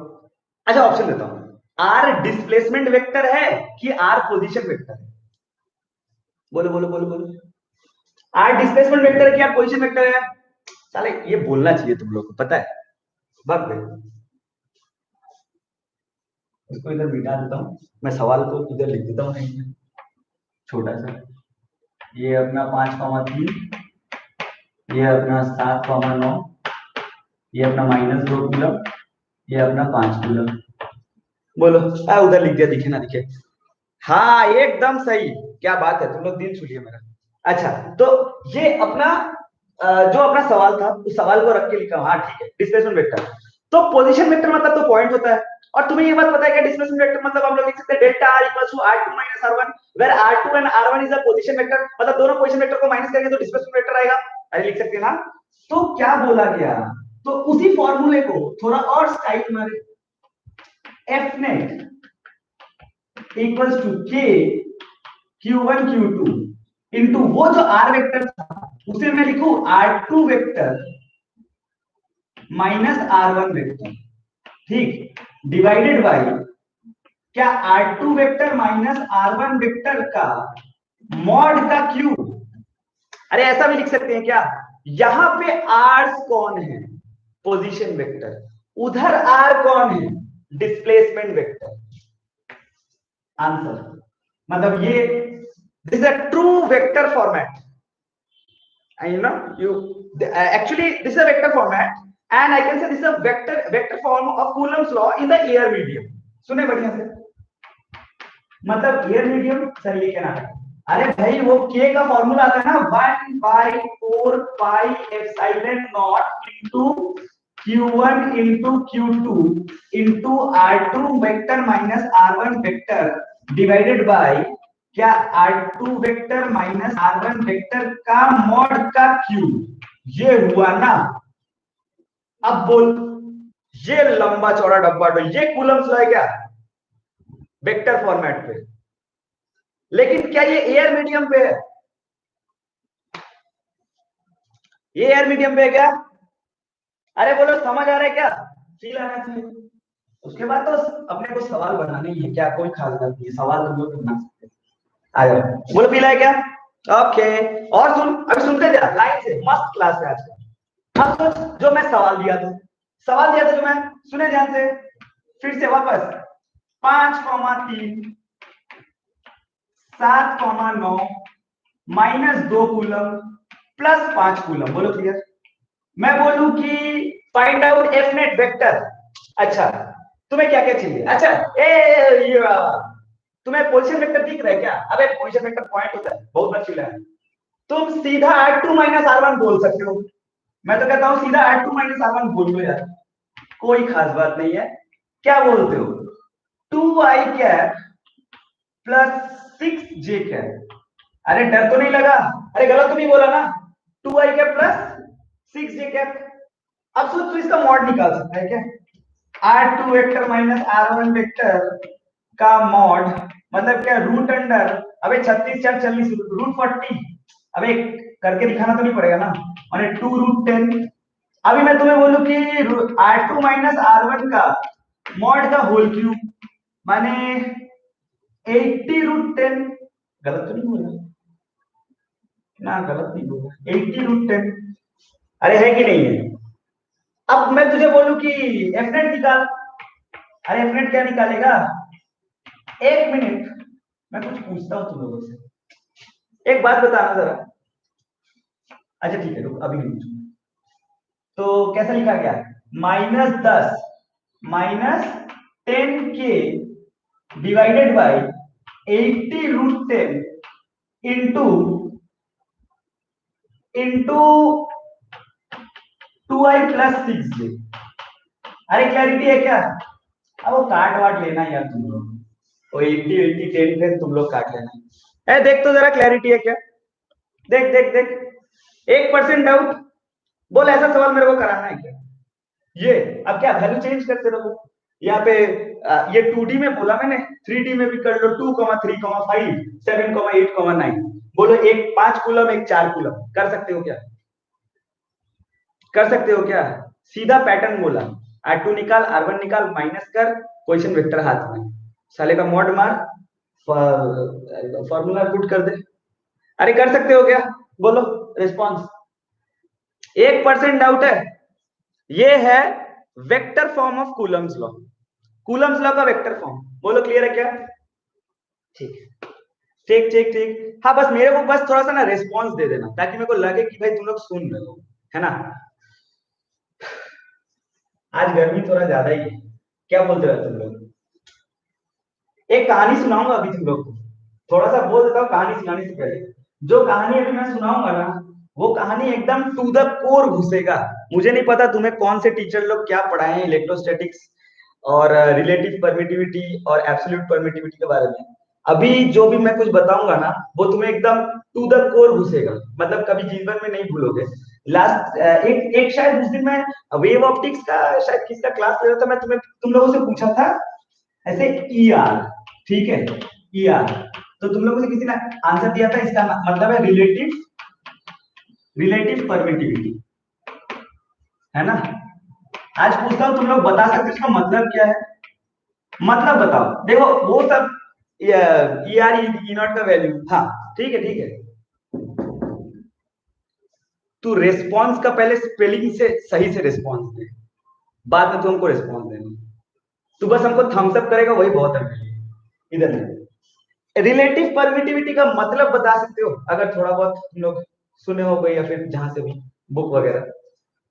अच्छा ऑप्शन देता हूं, आर डिस्प्लेसमेंट वेक्टर है कि आर पोजीशन वेक्टर है? बोलो बोलो बोलो बोलो, आर डिस्प्लेसमेंट वेक्टर है कि आर पोजीशन वेक्टर है? साले ये बोलना चाहिए तुम लोग को, पता है। भाग गए, इसको इधर बिठा देता हूं, मैं सवाल को इधर लिख देता हूं कहीं पे, छोटा सा, ये अपना 5,3, ये अपना 7,9, ये अपना -2 कूलम, ये अपना 5 कूलम। बोलो उधर लिख दिया, दिखे ना दिखे? हाँ एकदम सही, क्या बात है, तुम लोग दिल छू लिए मेरा। अच्छा तो ये अपना जो अपना सवाल था उस सवाल को रख के लिखा, हाँ ठीक है, डिस्प्लेसमेंट वेक्टर। तो पोजीशन वेक्टर मतलब तो पॉइंट होता है, और तुम्हें ये बात पता है कि डिस्प्लेसमेंट वेक्टर मतलब हम लोग लिख सकते हैं delta r equals to r2 minus r1, where r2 and r1 is a position vector, मतलब दोनों पोजीशन वेक्टर को माइनस करेंगे तो डिस्प्लेसमेंट वेक्टर आएगा। अरे लिख सकते हैं ना। तो क्या बोला गया, तो उसी फॉर्मूले को थोड़ा और स्टाइल मारे, एफ नेट इक्वल्स टू के Q1 Q2 इंटू वो जो R वेक्टर था उसे मैं लिखूं R2 vector minus R1 vector, ठीक, डिवाइडेड बाय क्या R2 vector minus R1 vector का मॉड का क्यूब। अरे ऐसा भी लिख सकते हैं क्या, यहां पे R कौन है, पोजीशन वेक्टर, उधर R कौन है, डिस्प्लेसमेंट वेक्टर। आंसर मतलब ये This is a true vector format. And actually this is a vector format, and I can say this is a vector form of Coulomb's law in the air medium. सुने बढ़िया से, मतलब air medium sir ये क्या नाम है? अरे भाई वो k का फॉर्मूला आता है ना 1/4 pi epsilon not into q1 into q2 into r2 vector minus r1 vector divided bye क्या r2 vector minus r1 vector का मॉड का क्यूब। ये हुआ ना। अब बोल, ये लंबा चौड़ा डब्बा तो ये कूलम्स लॉ है क्या वेक्टर फॉर्मेट पे, लेकिन क्या ये एयर मीडियम पे है? ये एयर मीडियम पे है क्या? अरे बोलो समझ आ रहा है क्या? फील आना चाहिए। उसके बाद तो अपने को सवाल बनाने ही है, क्या कोई खास बात नहीं, सवाल तुम लोग बना सकते हैं। आ जाओ, बोलो फील है क्या? ओके। और सुन, अभी सुनते जा लाइन से, मस्त क्लास है आज का। अब सोच जो मैं सवाल दिया था जो मैं, सुने ध्यान से फिर से वापस। 5,3 7,9 -2 कूलम प्लस 5 कूलम। बोलो क्लियर? मैं बोलूं कि find out F net vector. अच्छा तुम्हें क्या क्या चाहिए? अच्छा ये तुम्हें पोजीशन वेक्टर दिख रहा है क्या? अबे पोजीशन वेक्टर पॉइंट होता है, बहुत अच्छी है। तुम सीधा r2 r1 बोल सकते हो। मैं तो कहता हूं सीधा r2 r1 बोल लो यार, कोई खास बात नहीं है। क्या बोलते हो? 2i cap plus 6j cap. अरे डर तो नहीं लगा? अरे गलत तो नहीं बोला ना? 2i cap plus 6j cap. अब सोच तू इसका मॉड निकाल सकता है क्या? r2 vector minus r1 vector का मॉड मतलब क्या? रूट अंडर, अबे 36 4 40 रूट 40। अबे करके दिखाना तो नहीं पड़ेगा ना? माने 2 रूट 10। अभी मैं तुम्हें बोलूं कि r2 r1 का मॉड का होल क्यूब माने 80 रूट 10। गलत तो नहीं बोला ना? गलत नहीं बोला, 80 रूट 10। अरे है कि नहीं है? अब मैं तुझे बोलूं कि एफ नेट निकाल। अरे एफ नेट क्या निकालेगा? एक मिनट, मैं कुछ पूछता हूं तुम लोगों से, एक बात बताना जरा। अच्छा ठीक है, रुक अभी नहीं पूछूंगा। तो कैसा लिखा गया? -10 -10k divided by 80 root 10 into 2i plus 6j। अरे क्लैरिटी है क्या? अब वो काट वाट लेना यार तुम लोग, वो 80 80 10 पे तुम लोग काट लेना। ए देख तो जरा क्लैरिटी है क्या? देख देख देख, 1% डाउट? बोल ऐसा सवाल मेरे को कराना है क्या? ये अब क्या वैल्यू चेंज करते रहो यहाँ पे। ये 2D में बोला मैंने, 3D में भी कर लो। 2, 3, 5, 7, 8, 9। बोलो एक 5 कूलम एक 4 कूलम कर सकते हो क्या? कर सकते हो क्या? सीधा पैटर्न बोला, r2 निकाल r1 निकाल माइनस कर, पोजीशन वेक्टर हाथ में, साले का मॉड मार, फॉर्मूला पुट कर दे। अरे कर सकते हो क्या? बोलो रिस्पॉन्स। 1% डाउट है? ये है vector form of Coulomb's law, Coulomb's law का वेक्टर फॉर्म। बोलो क्लियर है क्या? ठीक है, ठीक ठीक ठीक। हाँ बस मेरे को बस थोड़ा सा ना रिस्पॉन्स दे देना, ताकि मेरे को लगे कि भाई तुम लोग सुन रहे हो, है ना? आज गर्मी थोड़ा ज्यादा ही है, क्या बोलते हो तुम लोग? एक कहानी सुनाऊंगा अभी तुम लोग को, थोड़ा सा बोल देता हूँ कहानी सुनाने से पहले। जो कहानी अभी मैं सुनाऊंगा ना, वो कहानी एकदम टू द कोर घुसेगा। मुझे नहीं पता तुम्हें कौन से टीचर लोग क्या पढ़ाए हैं इलेक्ट्रोस्टैटिक्स और रिलेटिव परमिटिविटी और एब्सोल्यूट परमिटिविटी के बारे में। अभी जो भी मैं कुछ बताऊंगा ना, वो तुम्हें एकदम टू द कोर घुसेगा, मतलब कभी जीवन में नहीं भूलोगे। लास्ट एक शायद उस दिन मैं वेव ऑप्टिक्स का शायद किसका क्लास ले रहा था, मैं तुम लोगों से पूछा था ऐसे ER, ठीक है ER, तो तुम लोगों से किसी ने आंसर दिया था, इसका मतलब है रिलेटिव परमिटिविटी, है ना? आज पूछता हूं, तुम लोग बता सकते हो इसका मतलब क्या है? मतलब बताओ। देखो वो सब ER E नॉट का वैल्यू, हाँ ठीक है ठीक है। तू रेस्पॉन्स का पहले स्पेलिंग से सही से रेस्पॉन्स दे, बाद में तू हमको रेस्पॉन्स देना। तू बस हमको थम्स अप करेगा वही बहुत है। इधर रिलेटिव परमिटिविटी का मतलब बता सकते हो, अगर थोड़ा बहुत तुम लोग सुने हो गए या फिर जहां से भी बुक वगैरह,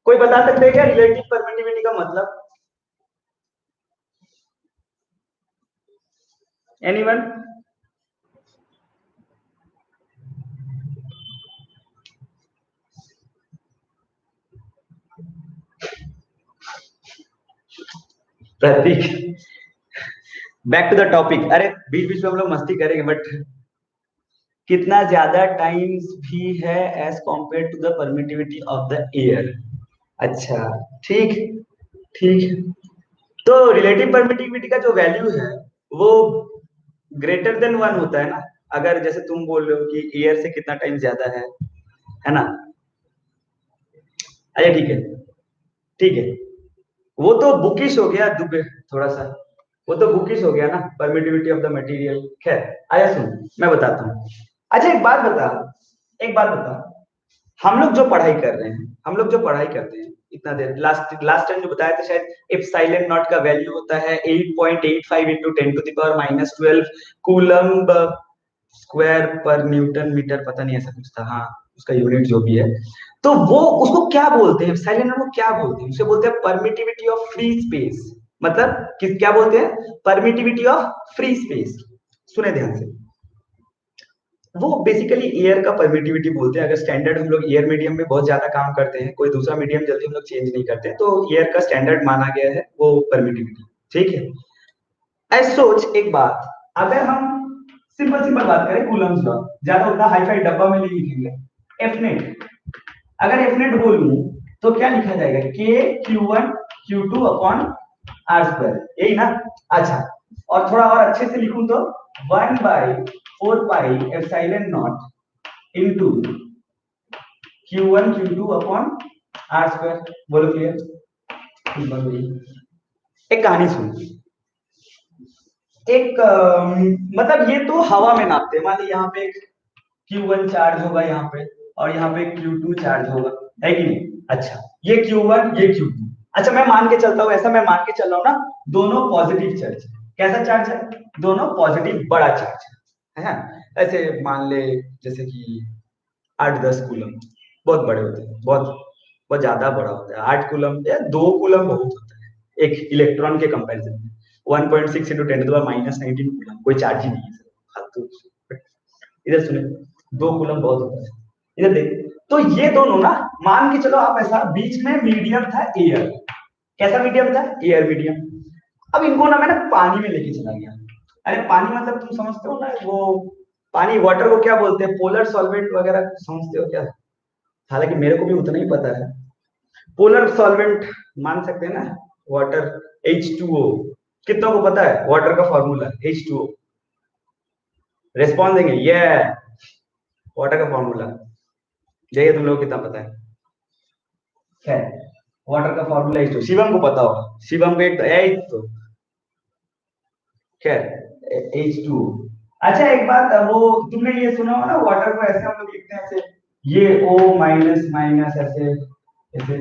कोई बता सकते हैं क्या रिलेटिव परमिटिविटी का मतलब? Anyone? Prateek, back to the topic. अरे बीच बीच में हम लोग मस्ती करेंगे, बट कितना ज्यादा टाइम्स भी है as compare to the permittivity of the air. अच्छा, ठीक, ठीक। तो रिलेटिव परमिटिविटी का जो वैल्यू है वो ग्रेटर देन वन होता है ना, अगर जैसे तुम बोल रहे हो कि एयर से कितना टाइम ज्यादा है ना? अच्छा, ठीक है, ठीक है। वो तो बुकिश हो गया दुबे, थोड़ा सा वो तो बुकिश हो गया ना, परमिटिविटी ऑफ द मटेरियल। खैर, आया सुन, मैं बताता हूँ। अच्छा, एक बात बता, हम लोग जो पढ़ाई कर रहे हैं, हम लोग जो पढ़ाई करते हैं इतना देर, लास्ट लास्ट टाइम जो बताया था शायद, एप्सिलॉन नॉट का वैल्यू होता है 8.85 इंटू 10⁻⁻12 कूलम्ब स्क्वायर पर न्यूटन मीटर, पता नहीं ऐसा कुछ था, हाँ उसका यूनिट जो भी है। तो वो उसको क्या बोलते हैं, एप्सिलॉन को क्या बोलते हैं? उसे बोलते हैं परमिटिविटी ऑफ फ्री स्पेस। मतलब क्या बोलते हैं? Permittivity of free space. सुने ध्यान से, वो बेसिकली एयर का परमिटिविटी बोलते हैं। अगर स्टैंडर्ड हम लोग एयर मीडियम में बहुत ज्यादा काम करते हैं, कोई दूसरा मीडियम जल्दी हम लोग चेंज नहीं करते, तो एयर का स्टैंडर्ड माना गया है वो परमिटिविटी। ठीक है? ऐसे सोच एक बात, अगर हम सिंपल सिंपल बात करें, कूलम्स लॉ, ज्यादा उतना हाई फाई डब्बा में नहीं लिखेंगे, एफ नेट, अगर एफ नेट बोलूं तो क्या लिखा जाएगा? K Q one Q two upon r square, यही ना? अच्छा, और थोड़ा और अच्छे से लिखूं तो 1/4 pi epsilon naught into Q1 Q2 upon r square. बोलो क्लियर? एक कहानी सुन, एक मतलब ये तो हवा में नापते हैं, मान ली यहाँ पे एक Q1 चार्ज होगा यहाँ पे, और यहाँ पे Q2 चार्ज होगा, है कि नहीं? अच्छा, ये Q1 ये Q2, अच्छा मैं मान के चलता हूँ, ऐसा मैं मान के चल रहा हूँ ना, दोनों पॉजिटिव चार्ज है। कैसा चार्ज है? दोनों पॉजिटिव बड़ा चार्ज है ना? ऐसे मान ले जैसे कि 8-10 कूलम बहुत बड़े होते हैं, बहुत बहुत ज्यादा बड़ा होता है। 8 कूलम या 2 कूलम बहुत होता है एक इलेक्ट्रॉन के कंपैरिजन में। 1.6 इंटू 10⁻19 कूलम कोई चार्ज ही नहीं है फालतू। इधर सुने, 2 कूलम बहुत होता है। इधर देख, तो ये दोनों ना, मान के चलो आप, ऐसा बीच में मीडियम था एयर। कैसा मीडियम था? Air medium. अब इनको ना मैं ना पानी में लेके चला गया। अरे पानी मतलब तुम समझते हो ना वो, पानी वाटर को क्या बोलते हैं? पोलर सॉल्वेंट वगैरह समझते हो क्या? हालांकि मेरे को भी उतना ही पता है। पोलर सॉल्वेंट मान सकते हैं ना, वाटर, H2O। कितनों को पता है वाटर का फॉर्मूला H2O? रेस्पॉन्स देंगे ये, वाटर का फॉर्मूला जाइए, तुम लोग कितना पता है? खैर, वाटर का फॉर्मूला H2O शिवम को पता होगा, शिवम को एक तो तो खैर H2O। अच्छा एक बात, वो तुमने ये सुना होगा ना, वाटर को ऐसे हम लोग लिखते हैं ऐसे, ये O माइनस माइनस ऐसे ऐसे,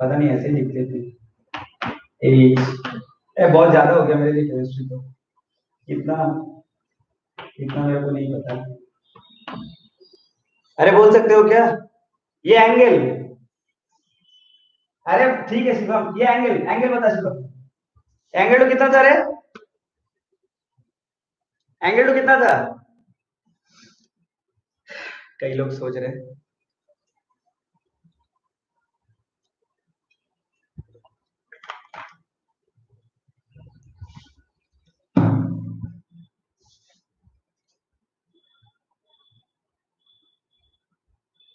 पता नहीं ऐसे लिखते थे H। बहुत ज्यादा हो गया मेरे लिए केमिस्ट्री तो, इतना इतना मेरे को नहीं पता। अरे बोल सकते हो क्या ये एंगल? अरे ठीक है शिवम, ये एंगल, एंगल बता शिवम, एंगल तो कितना था रे? एंगल तो कितना था? कई लोग सोच रहे हैं।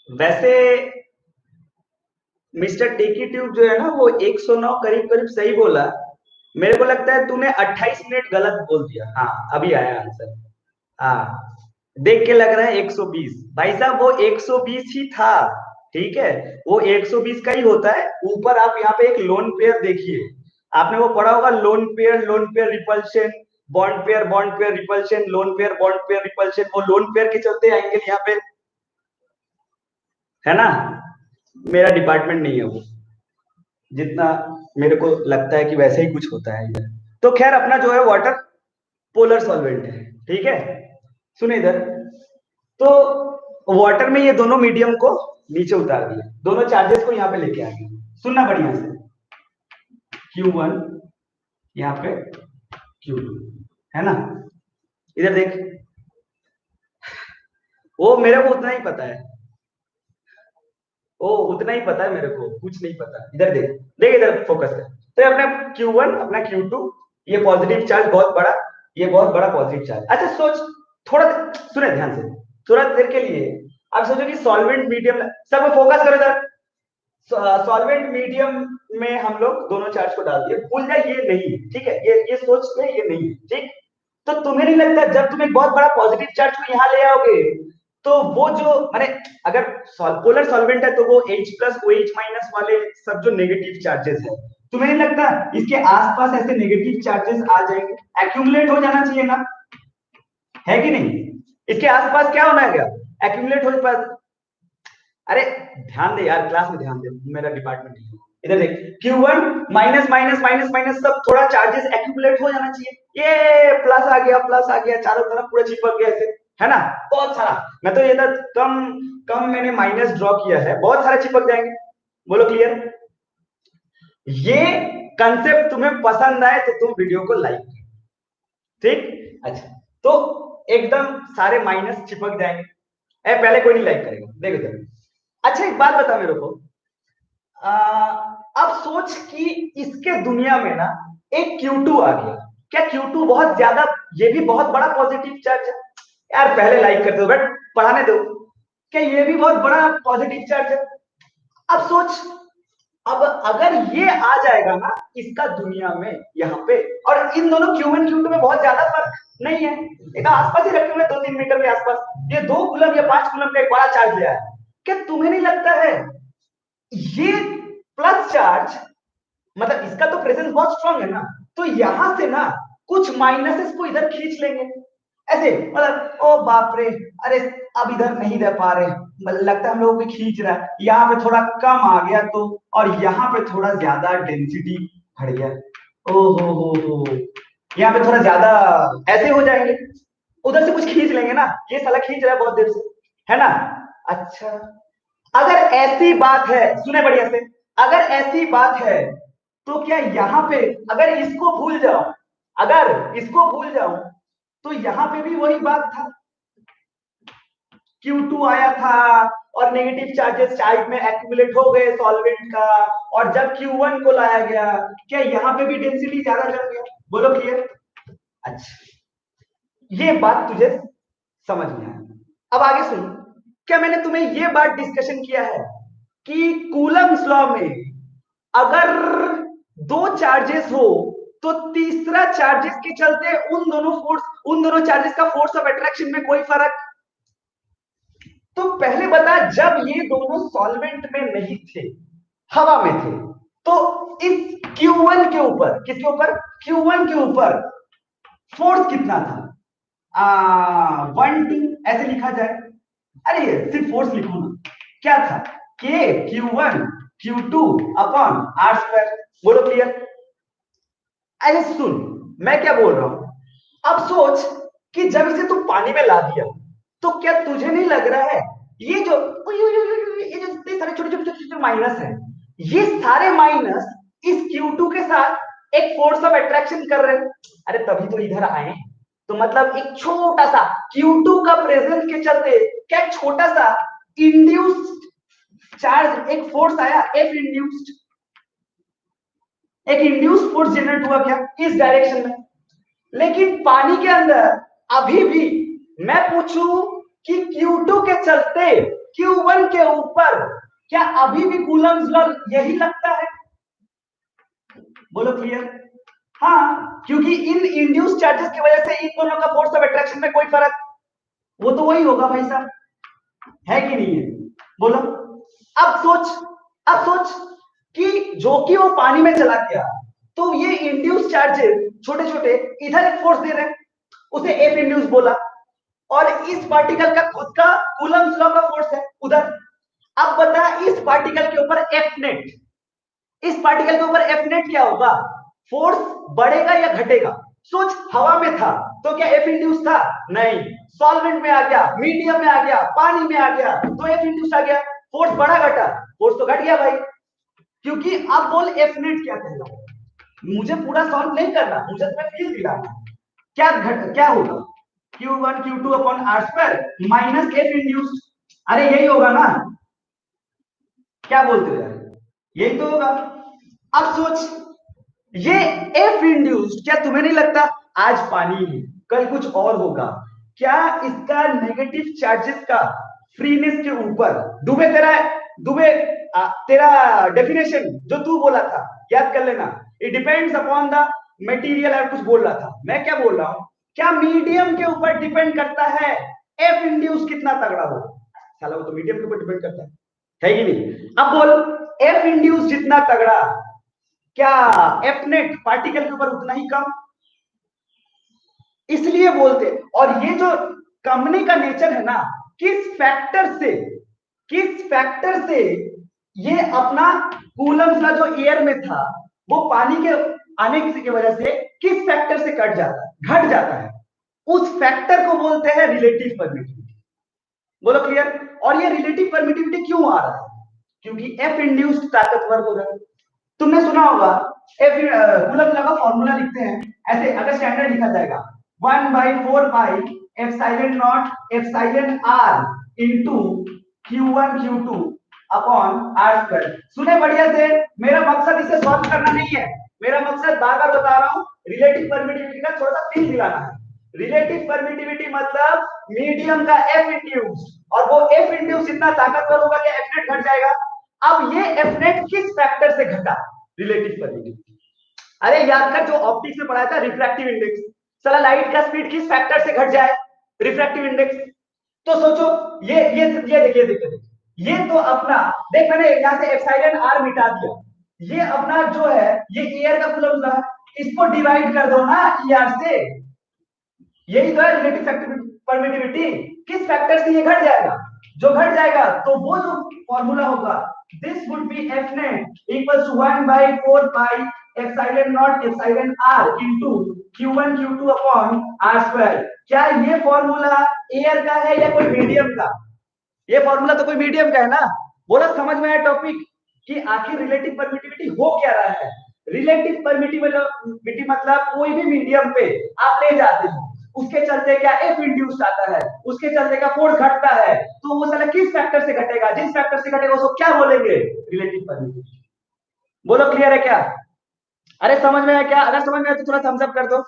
वैसे मिस्टर टेकी ट्यूब जो है ना, वो 109 करीब करीब सही बोला। मेरे को लगता है तूने 28 मिनट गलत बोल दिया। हाँ, अभी आया आंसर। हाँ, देख के लग रहा है 120। भाई साहब वो 120 ही था। ठीक है, वो 120 का ही होता है। ऊपर आप यहाँ पे एक लोन पेयर देखिए, आपने वो पढ़ा होगा, lone pair repulsion, bond pair repulsion, lone pair bond pair repulsion, वो लोन पेयर के चलते एंगल यहाँ पे, है ना? मेरा डिपार्टमेंट नहीं है वो, जितना मेरे को लगता है कि वैसे ही कुछ होता है इधर। तो खैर, अपना जो है वाटर पोलर सॉल्वेंट है, ठीक है। सुने इधर। तो वाटर में ये दोनों मीडियम को नीचे उतार दिया, दोनों चार्जेस को यहाँ पे लेके आ गए। सुनना बढ़िया से, Q1 यहाँ पे Q2, है ना। इधर देख, वो मेरे को उतना ही पता है, ओ उतना ही पता है मेरे को, कुछ नहीं पता। इधर देख, देख इधर फोकस कर। तो अपना Q1 अपना Q2, ये पॉजिटिव चार्ज बहुत बड़ा, ये बहुत बड़ा पॉजिटिव चार्ज। अच्छा सोच, थोड़ा सुने ध्यान से, थोड़ा देर के लिए आप सोचो कि सॉल्वेंट मीडियम, सब फोकस करो इधर। सॉल्वेंट मीडियम में हम लोग दोनों चार्ज को डाल दिए, भूल जाए ये नहीं, ठीक है, ये सोच में ये नहीं, ठीक। तो तुम्हें नहीं लगता जब तुम एक बहुत बड़ा पॉजिटिव चार्ज को यहाँ ले आओगे, तो वो जो माने, अगर पोलर सॉल्वेंट है तो वो H प्लस OH माइनस वाले सब जो नेगेटिव चार्जेस है, तुम्हें नहीं लगता इसके आसपास ऐसे नेगेटिव चार्जेस आ जाएंगे, एक्यूमुलेट हो जाना चाहिए ना, है कि नहीं। इसके आसपास क्या होना है, क्या एक्यूमुलेट हो पास। अरे ध्यान दे यार, क्लास में ध्यान दे, मेरा डिपार्टमेंट नहीं है। इधर देख, Q1 minus minus minus minus सब थोड़ा चार्जेस एक्यूमुलेट हो जाना चाहिए, ये प्लस आ गया चारों तरफ पूरा चिपक गया ऐसे, है ना, बहुत सारा। मैं तो ये था कम कम मैंने माइनस ड्रॉ किया है, बहुत सारे चिपक जाएंगे। बोलो क्लियर। ये कंसेप्ट तुम्हें पसंद आए तो तुम वीडियो को लाइक करो, ठीक। अच्छा, तो एकदम सारे माइनस चिपक जाएंगे। पहले कोई नहीं लाइक करेगा, देखो देखो। अच्छा एक बात बता मेरे को, आ, अब सोच कि इसके दुनिया में ना एक Q2 आ गया, क्या Q2 बहुत ज्यादा, ये भी बहुत बड़ा पॉजिटिव चार्ज है। यार पहले लाइक कर दो, बट पढ़ाने दो, क्या ये भी बहुत बड़ा पॉजिटिव चार्ज है। अब सोच, अब अगर ये आ जाएगा ना इसका दुनिया में यहाँ पे, और इन दोनों Q1 Q2 में बहुत ज्यादा फर्क नहीं है, एक आसपास ही रखे हुए 2-3 मीटर के आसपास, ये 2 कूलम या 5 कूलम का एक बड़ा चार्ज ले आया, क्या तुम्हें नहीं लगता है ये प्लस चार्ज, मतलब इसका तो प्रेजेंस बहुत स्ट्रांग है ना, तो यहां से ना कुछ माइनसेस को इधर खींच लेंगे ऐसे, मतलब ओ बाप रे, अरे अब इधर नहीं दे पा रहे, लगता है हम लोगों को खींच रहा है, यहाँ पे थोड़ा कम आ गया तो, और यहाँ पे थोड़ा ज्यादा डेंसिटी बढ़ गया, ओ हो, यहाँ पे थोड़ा ज्यादा ऐसे हो जाएंगे, उधर से कुछ खींच लेंगे ना, ये साला खींच रहा है बहुत देर से, है ना। अच्छा, अगर ऐसी बात है, सुने बढ़िया से, अगर ऐसी बात है तो क्या यहाँ पे अगर इसको भूल जाओ, अगर इसको भूल जाओ तो यहाँ पे भी वही बात था, Q2 आया था और नेगेटिव चार्जेस साइड में एक्यूमुलेट हो गए सॉल्वेंट का, और जब Q1 को लाया गया, क्या यहाँ पे भी डेंसिटी ज्यादा चल गया। बोलो क्लियर। अच्छा, ये बात तुझे समझ में आया, अब आगे सुन। क्या मैंने तुम्हें ये बात डिस्कशन किया है कि कूलम्स लॉ में अगर दो चार्जेस हो तो तीसरा चार्जेस के चलते उन दोनों चार्जेस का फोर्स ऑफ अट्रैक्शन में कोई फर्क। तो पहले बता, जब ये दोनों सॉल्वेंट में नहीं थे, हवा में थे, तो इस Q1 के ऊपर, किसके ऊपर, Q1 के ऊपर फोर्स कितना था, 1 2 ऐसे लिखा जाए। अरे सिर्फ फोर्स लिखो ना, क्या था, K Q1 Q2 upon R square. बोलो क्लियर। अरे सुन, मैं क्या बोल रहा हूं, अब सोच कि जब इसे तू पानी में ला दिया, तो क्या तुझे नहीं लग रहा है ये जो ये जो इतने सारे छोटे छोटे छोटे माइनस है, ये सारे माइनस इस Q2 के साथ एक फोर्स ऑफ अट्रैक्शन कर रहे हैं। अरे तभी तो इधर आए, तो मतलब एक छोटा सा Q2 का प्रेजेंस के चलते क्या एक छोटा सा इंड्यूस्ड चार्ज, एक फोर्स आया, F इंड्यूस्ड, एक इंड्यूस फोर्स जनरेट हुआ क्या इस डायरेक्शन में। लेकिन पानी के अंदर अभी भी मैं पूछूं कि Q2 के चलते Q1 के ऊपर क्या अभी भी कूलम्स लॉ यही लगता है। बोलो क्लियर। हाँ, क्योंकि इन इंड्यूस चार्जेस की वजह से इन दोनों का फोर्स ऑफ अट्रैक्शन में कोई फर्क, वो तो वही होगा भाई साहब, है कि नहीं है। बोलो। अब सोच कि जो कि वो पानी में चला गया, तो ये इंड्यूस चार्जेस छोटे छोटे इधर एक फोर्स दे रहे हैं, उसे एफ इंड्यूस बोला, और इस पार्टिकल का खुद का कूलम्स लॉ का फोर्स है उधर। अब बता, इस पार्टिकल के ऊपर एफ नेट, इस पार्टिकल के ऊपर एफ नेट क्या होगा, फोर्स बढ़ेगा या घटेगा। सोच, हवा में था तो क्या एफ इंड्यूस था, नहीं, सॉल्वेंट में आ गया, मीडियम में आ गया, पानी में आ गया, तो एफ इंड्यूस्ड आ गया। फोर्स बढ़ा घटा? फोर्स तो घट गया भाई, क्योंकि अब बोल एफ नेट क्या कहना है, मुझे पूरा सॉल्व नहीं करना, मुझे तुम्हें फील दिलाना। क्या होगा, Q1 Q2 upon r square minus F induced. अरे यही होगा ना, क्या बोलते हो यार, यही तो होगा। अब सोच, ये एफ इंड्यूस्ड, क्या तुम्हें नहीं लगता आज पानी है, कल कुछ और होगा, क्या इसका नेगेटिव चार्जेस का फ्रीनेस के ऊपर दुबे तेरा डेफिनेशन जो तू बोला था, याद कर लेना, it depends upon the material, और कुछ बोल रहा था, मैं क्या बोल रहा हूं, क्या मीडियम के ऊपर डिपेंड करता है एफ इंड्यूस कितना तगड़ा हो? साला वो तो मीडियम के ऊपर डिपेंड करता है कि नहीं? अब बोल एफ इंड्यूस जितना तगड़ा, क्या एफ नेट पार्टिकल के ऊपर उतना ही कम? इसलिए बोलते, और ये जो कंपनी का नेचर है ना, किस फैक्टर से ये अपना कूलम्स का जो एयर में था वो पानी के आने की वजह से किस फैक्टर से घट जाता है, उस फैक्टर को बोलते हैं रिलेटिव परमिटिविटी। बोलो क्लियर? और ये रिलेटिव परमिटिविटी क्यों आ रहा है? क्योंकि एफ इंड्यूस्ड ताकतवर हो रहा है। तुमने सुना होगा एफ कूलम का फॉर्मूला लिखते हैं ऐसे, अगर स्टैंडर्ड लिखा जाएगा 1/4 pi epsilon naught epsilon r into Q1 Q2 upon r square. सुने बढ़िया से, मेरा मकसद इसे सॉल्व करना नहीं है, मेरा मकसद बार बार बता रहा हूं, रिलेटिव परमिटिविटी का थोड़ा सा फील दिलाना है। रिलेटिव परमिटिविटी मतलब मीडियम का एफ इंड्यूस, और वो एफ इंड्यूस इतना ताकतवर होगा कि एफ नेट घट जाएगा। अब ये एफ नेट किस फैक्टर से घटा? Relative permittivity. अरे याद कर, जो ऑप्टिक्स में पढ़ाया था रिफ्रैक्टिव इंडेक्स, साला लाइट का स्पीड किस फैक्टर से घट जाए? Refractive index. तो सोचो, देखिए ये तो अपना, देख मैंने यहां से एप्सिलॉन आर मिटा दिया, ये अपना जो है ये एयर का कूलम है, इसको डिवाइड कर दो ना ईआर से, यही तो है रिलेटिव परमिटिविटी। किस फैक्टर से ये घट जाएगा? जो घट जाएगा तो वो जो फॉर्मूला होगा, this would be F net equals to 1/4 pi epsilon naught epsilon r into Q1 Q2 upon r square. क्या ये फॉर्मूला एयर का है या कोई मीडियम का? ये फॉर्मूला तो कोई मीडियम का है ना। बोला समझ में आया टॉपिक, कि आखिर रिलेटिव परमिटिविटी हो क्या रहा है? रिलेटिव परमिटिविटी मतलब कोई भी मीडियम पे आप ले जाते हो, उसके चलते क्या एफ इंड्यूस्ड आता है, उसके चलते क्या फोर्स घटता है, तो वो साला किस फैक्टर से घटेगा? जिस फैक्टर से घटेगा उसको क्या बोलेंगे? Relative permittivity. बोलो क्लियर है क्या? अरे समझ में आया क्या? अगर समझ में आया तो थोड़ा थम्स अप कर दो।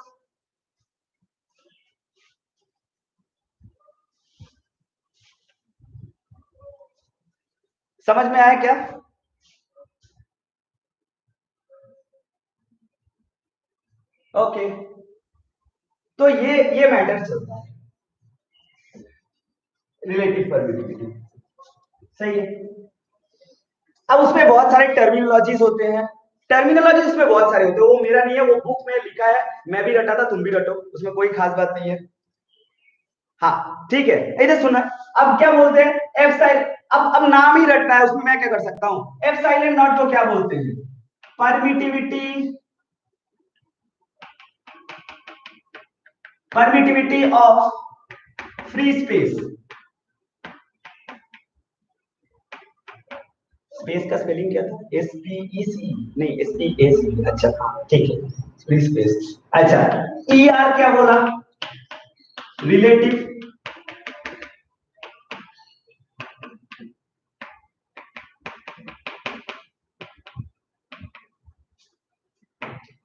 समझ में आया क्या? ओके, तो ये मैटर चलता है रिलेटिव परमिटिविटी, सही है। अब उसमें बहुत सारे टर्मिनोलॉजीज होते हैं, टर्मिनोलॉजी उसमें बहुत सारे होते हैं, वो मेरा नहीं है, वो बुक में लिखा है, मैं भी रटा था, तुम भी रटो, उसमें कोई खास बात नहीं है। हाँ ठीक है, इधर सुना। अब क्या बोलते हैं एफ साइल, अब नाम ही रटना है, उसमें मैं क्या कर सकता हूं, एफ साइलेंट नॉट को क्या बोलते हैं? Permittivity, permittivity of free space. Space का स्पेलिंग क्या था? SPEC नहीं, SPAC। अच्छा ठीक है, फ्री स्पेस। अच्छा, ER क्या बोला? रिलेटिव,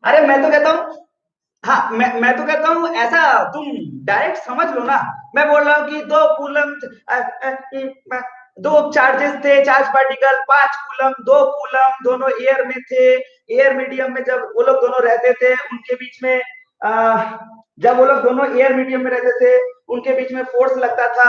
अरे मैं तो कहता हूं, हाँ मैं तो कहता हूं ऐसा, तुम डायरेक्ट समझ लो ना। मैं बोल रहा हूं कि दो कूलम, दो चार्जेस थे, चार्ज पार्टिकल 5 कूलम, 2 कूलम, दोनों एयर में थे, एयर मीडियम में जब वो लोग दोनों रहते थे उनके बीच में, जब वो लोग दोनों एयर मीडियम में रहते थे उनके बीच में फोर्स लगता था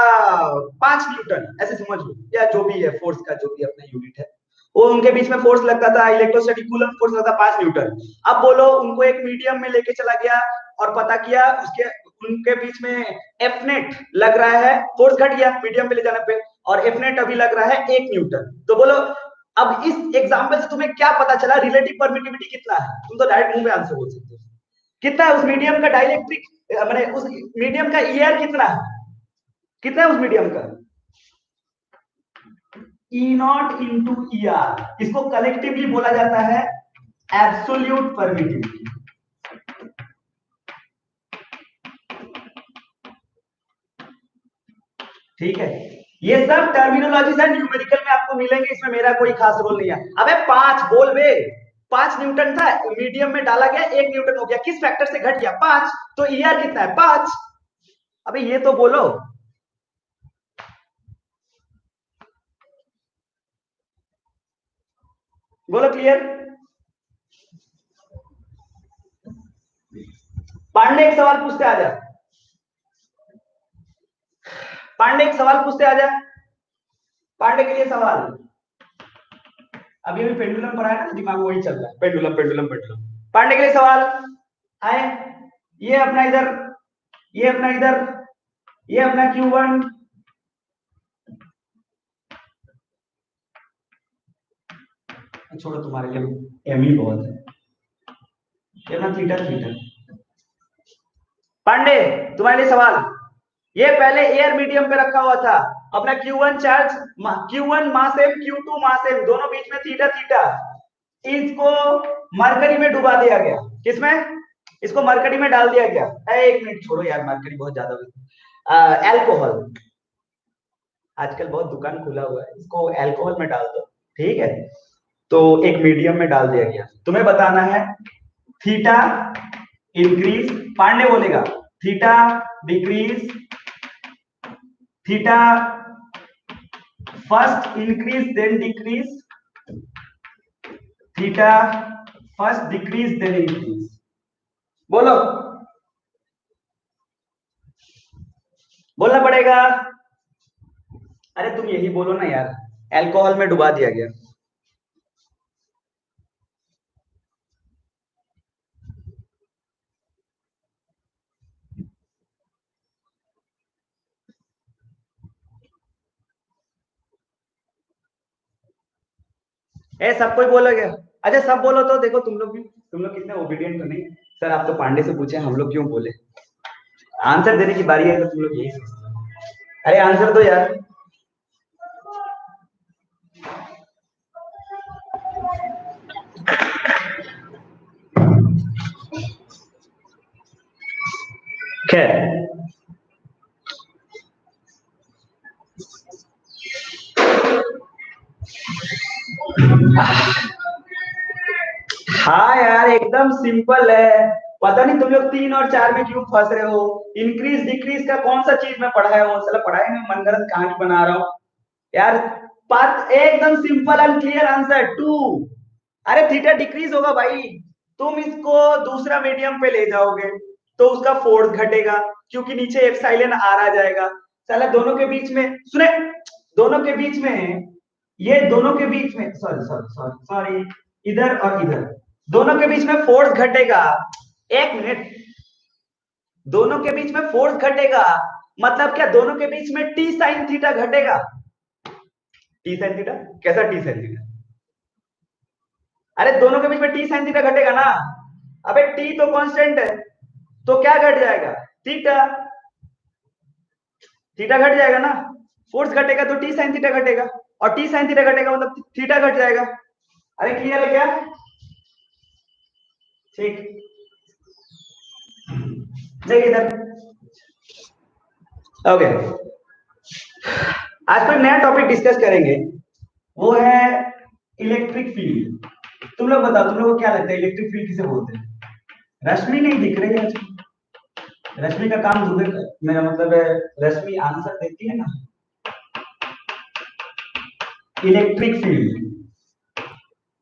5 न्यूटन, ऐसे समझ लो, या जो भी है फोर्स का जो भी अपना यूनिट है, वो उनके बीच में फोर्स लगता था, इलेक्ट्रोस्टैटिक कूलम फोर्स लगता था 5 न्यूटन। अब बोलो उनको एक मीडियम में लेके चला गया और पता किया उसके उनके बीच में एफ नेट लग रहा है, फोर्स घट गया मीडियम पे ले जाने पे, और एफ नेट अभी लग रहा है 1 न्यूटन। तो बोलो अब इस एग्जांपल से तुम्हें क्या पता चला, रिलेटिव परमिटिविटी कितना है? तुम तो डायरेक्ट मुंह में आंसर बोल सकते हो, कितना है उस मीडियम का डाइलेक्ट्रिक, मैंने उस मीडियम का ईयर कितना है? कितना है उस मीडियम का? ई नॉट इंटू ई आर। इसको कलेक्टिवली बोला जाता है एब्सोल्यूट परमिटिविटी। ठीक है, ये सब टर्मिनोलॉजीज है, न्यूमेरिकल में आपको मिलेंगे, इसमें मेरा कोई खास रोल नहीं है। अबे 5 बोल बे, 5 न्यूटन था, मीडियम में डाला गया, 1 न्यूटन हो गया, किस फैक्टर से घट गया? 5। तो ईआर कितना है? 5। अबे ये तो बोलो। बोलो क्लियर। पांडे एक सवाल पूछते आ जा, पांडे एक सवाल पूछते आ जा, पांडे के लिए सवाल। अभी अभी पेंडुलम पढ़ा है ना, दिमाग में वही चल रहा है, पेंडुलम पेंडुलम पेंडुलम। पांडे के लिए सवाल आए। ये अपना इधर, ये अपना इधर, ये अपना Q1, छोड़ो तुम्हारे लिए एम ही बहुत है, ये अपना थीटा थीटा। पांडे तुम्हारे लिए सवाल, ये पहले एयर मीडियम पे रखा हुआ था, अपना Q1 चार्ज, Q1 मास एम, Q2 मास एम, दोनों बीच में थीटा थीटा। इसको मरकरी में डुबा दिया गया। किसमें? इसको मरकरी में डाल दिया गया। एक मिनट छोड़ो यार, मरकरी बहुत ज्यादा हुई। एल्कोहल, आजकल बहुत दुकान खुला हुआ है, इसको एल्कोहल में डाल दो, ठीक है। तो एक मीडियम में डाल दिया गया। तुम्हें बताना है थीटा इंक्रीज, पांडे बोलेगा theta decrease, theta first increase then decrease, theta first decrease then increase. बोलो, बोलना पड़ेगा। अरे तुम यही बोलो ना यार, अल्कोहल में डुबा दिया गया। ए सब कोई बोलोगे? अच्छा सब बोलो तो देखो, तुम लोग भी, तुम लोग कितने ओबीडियंट तो नहीं। सर आप तो पांडे से पूछे, हम लोग क्यों बोले? आंसर देने की बारी है तो तुम लोग यही सोचते हो। अरे आंसर दो यार। खैर, हाँ यार एकदम सिंपल है। पता नहीं तुम लोग 3 और 4 में क्यों फंस रहे हो। इंक्रीज डिक्रीज का कौन सा चीज में पढ़ाया हो? साला पढ़ाई में मनगढ़ंत कहानी बना रहा हूँ यार। बात एकदम सिंपल एंड क्लियर आंसर 2। अरे थीटा डिक्रीज होगा भाई, तुम इसको दूसरा मीडियम पे ले जाओगे तो उसका फोर्स घटेगा, क्योंकि नीचे एप्सिलॉन आर आ जाएगा। साला दोनों के बीच में, सुने, दोनों के बीच में, ये दोनों के बीच में, सॉरी सॉरी सॉरी सॉरी, इधर और इधर, दोनों के बीच में फोर्स घटेगा। एक मिनट, दोनों के बीच में फोर्स घटेगा मतलब क्या? दोनों के बीच में टी साइन थीटा घटेगा। टी साइन थीटा कैसा? टी साइन थीटा, अरे दोनों के बीच में टी साइन थीटा घटेगा ना। अबे टी तो कांस्टेंट है, तो क्या घट जाएगा? थीटा, थीटा घट जाएगा ना। फोर्स घटेगा तो टी साइन थीटा घटेगा, और टी साइन थीटा घटेगा मतलब थीटा घट जाएगा। अरे क्लियर है क्या? ठीक, देखिए इधर। ओके, आज कोई नया टॉपिक डिस्कस करेंगे, वो है इलेक्ट्रिक फील्ड। तुम लोग बताओ, तुम लोग को क्या लगता है इलेक्ट्रिक फील्ड किसे बोलते हैं? रश्मि नहीं दिख रही है आज। रश्मि का काम दूर है, मेरा मतलब है रश्मि आंसर देती है ना। इलेक्ट्रिक फील्ड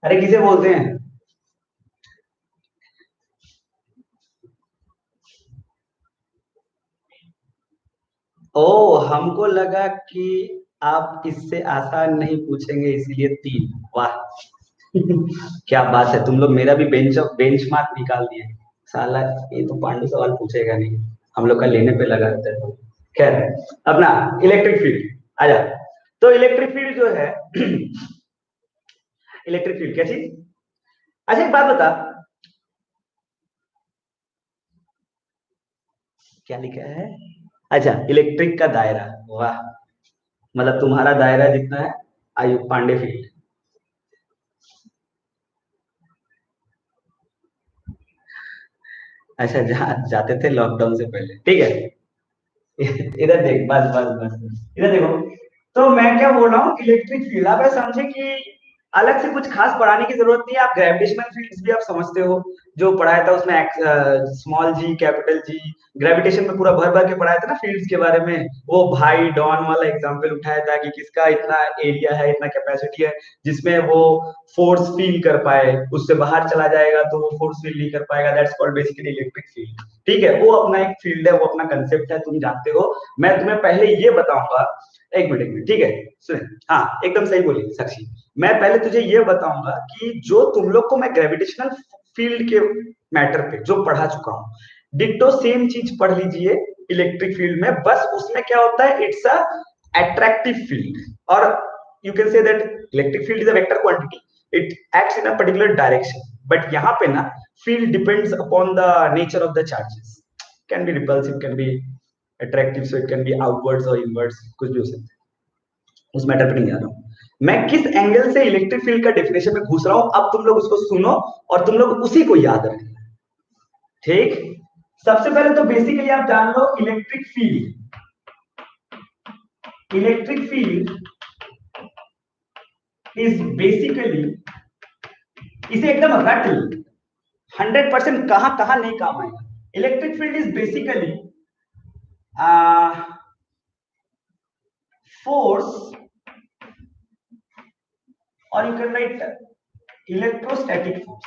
अरे किसे बोलते हैं? ओ हमको लगा कि आप इससे आसान नहीं पूछेंगे इसीलिए 3। वाह क्या बात है, तुम लोग मेरा भी बेंच मार्क निकाल दिए। साला ये तो पांडु सवाल पूछेगा नहीं, हम लोग का लेने पे लगा रहता है। खैर, अपना इलेक्ट्रिक फील्ड आजा। तो इलेक्ट्रिक फील्ड जो है इलेक्ट्रिक फील्ड क्या चीज? अच्छा एक बात बता, क्या लिखा है? अच्छा, इलेक्ट्रिक का दायरा, वाह, मतलब तुम्हारा दायरा जितना है आयु पांडे फील्ड। अच्छा, जाते थे लॉकडाउन से पहले, ठीक है। इधर देख, बस बस बस इधर देखो। तो मैं क्या बोल रहा हूँ, इलेक्ट्रिक फील्ड आप ऐसा समझे कि अलग से कुछ खास पढ़ाने की जरूरत नहीं है। आप ग्रेविटेशनल फील्ड्स भी आप समझते हो, जो पढ़ाया था उसमें small G capital G, gravitation में पूरा भर भर के पढ़ाया था ना फील्ड्स के बारे में। वो भाई डॉन वाला एग्जांपल उठाया था कि किसका इतना एरिया है, इतना कैपेसिटी है, जिसमें वो फोर्स फील कर पाए, उससे बाहर चला जाएगा तो वो फोर्स फील नहीं कर पाएगा, that's called basically electric field. ठीक है, वो अपना एक फील्ड है, वो अपना कंसेप्ट है, तुम जानते हो। मैं तुम्हें पहले ये बताऊंगा, एक मिनट, ठीक है, सुने। हाँ, एकदम सही बोली साक्षी। मैं पहले तुझे ये बताऊंगा कि जो तुम लोग को मैं ग्रेविटेशनल फील्ड के मैटर पे जो पढ़ा चुका हूँ, डिट्टो सेम चीज पढ़ लीजिए इलेक्ट्रिक फील्ड में। बस उसमें क्या होता है, इट्स अ अट्रैक्टिव फील्ड, और you can say that electric field is a vector quantity, it acts in a particular direction. But यहाँ पे ना field depends upon the nature of the charges, can be repulsive, can be attractive, so it can be outwards और inwards, कुछ भी हो सकता है। उस मैटर पे नहीं जा रहा हूँ मैं, किस एंगल से इलेक्ट्रिक फील्ड का डेफिनेशन में घुस रहा हूं, अब तुम लोग उसको सुनो और तुम लोग उसी को याद रखना, ठीक। सबसे पहले तो बेसिकली आप जान लो, इलेक्ट्रिक फील्ड इज बेसिकली, इसे एकदम रट लो, 100% कहां कहां नहीं काम आएगा। Electric field is basically force, और you can write electrostatic force,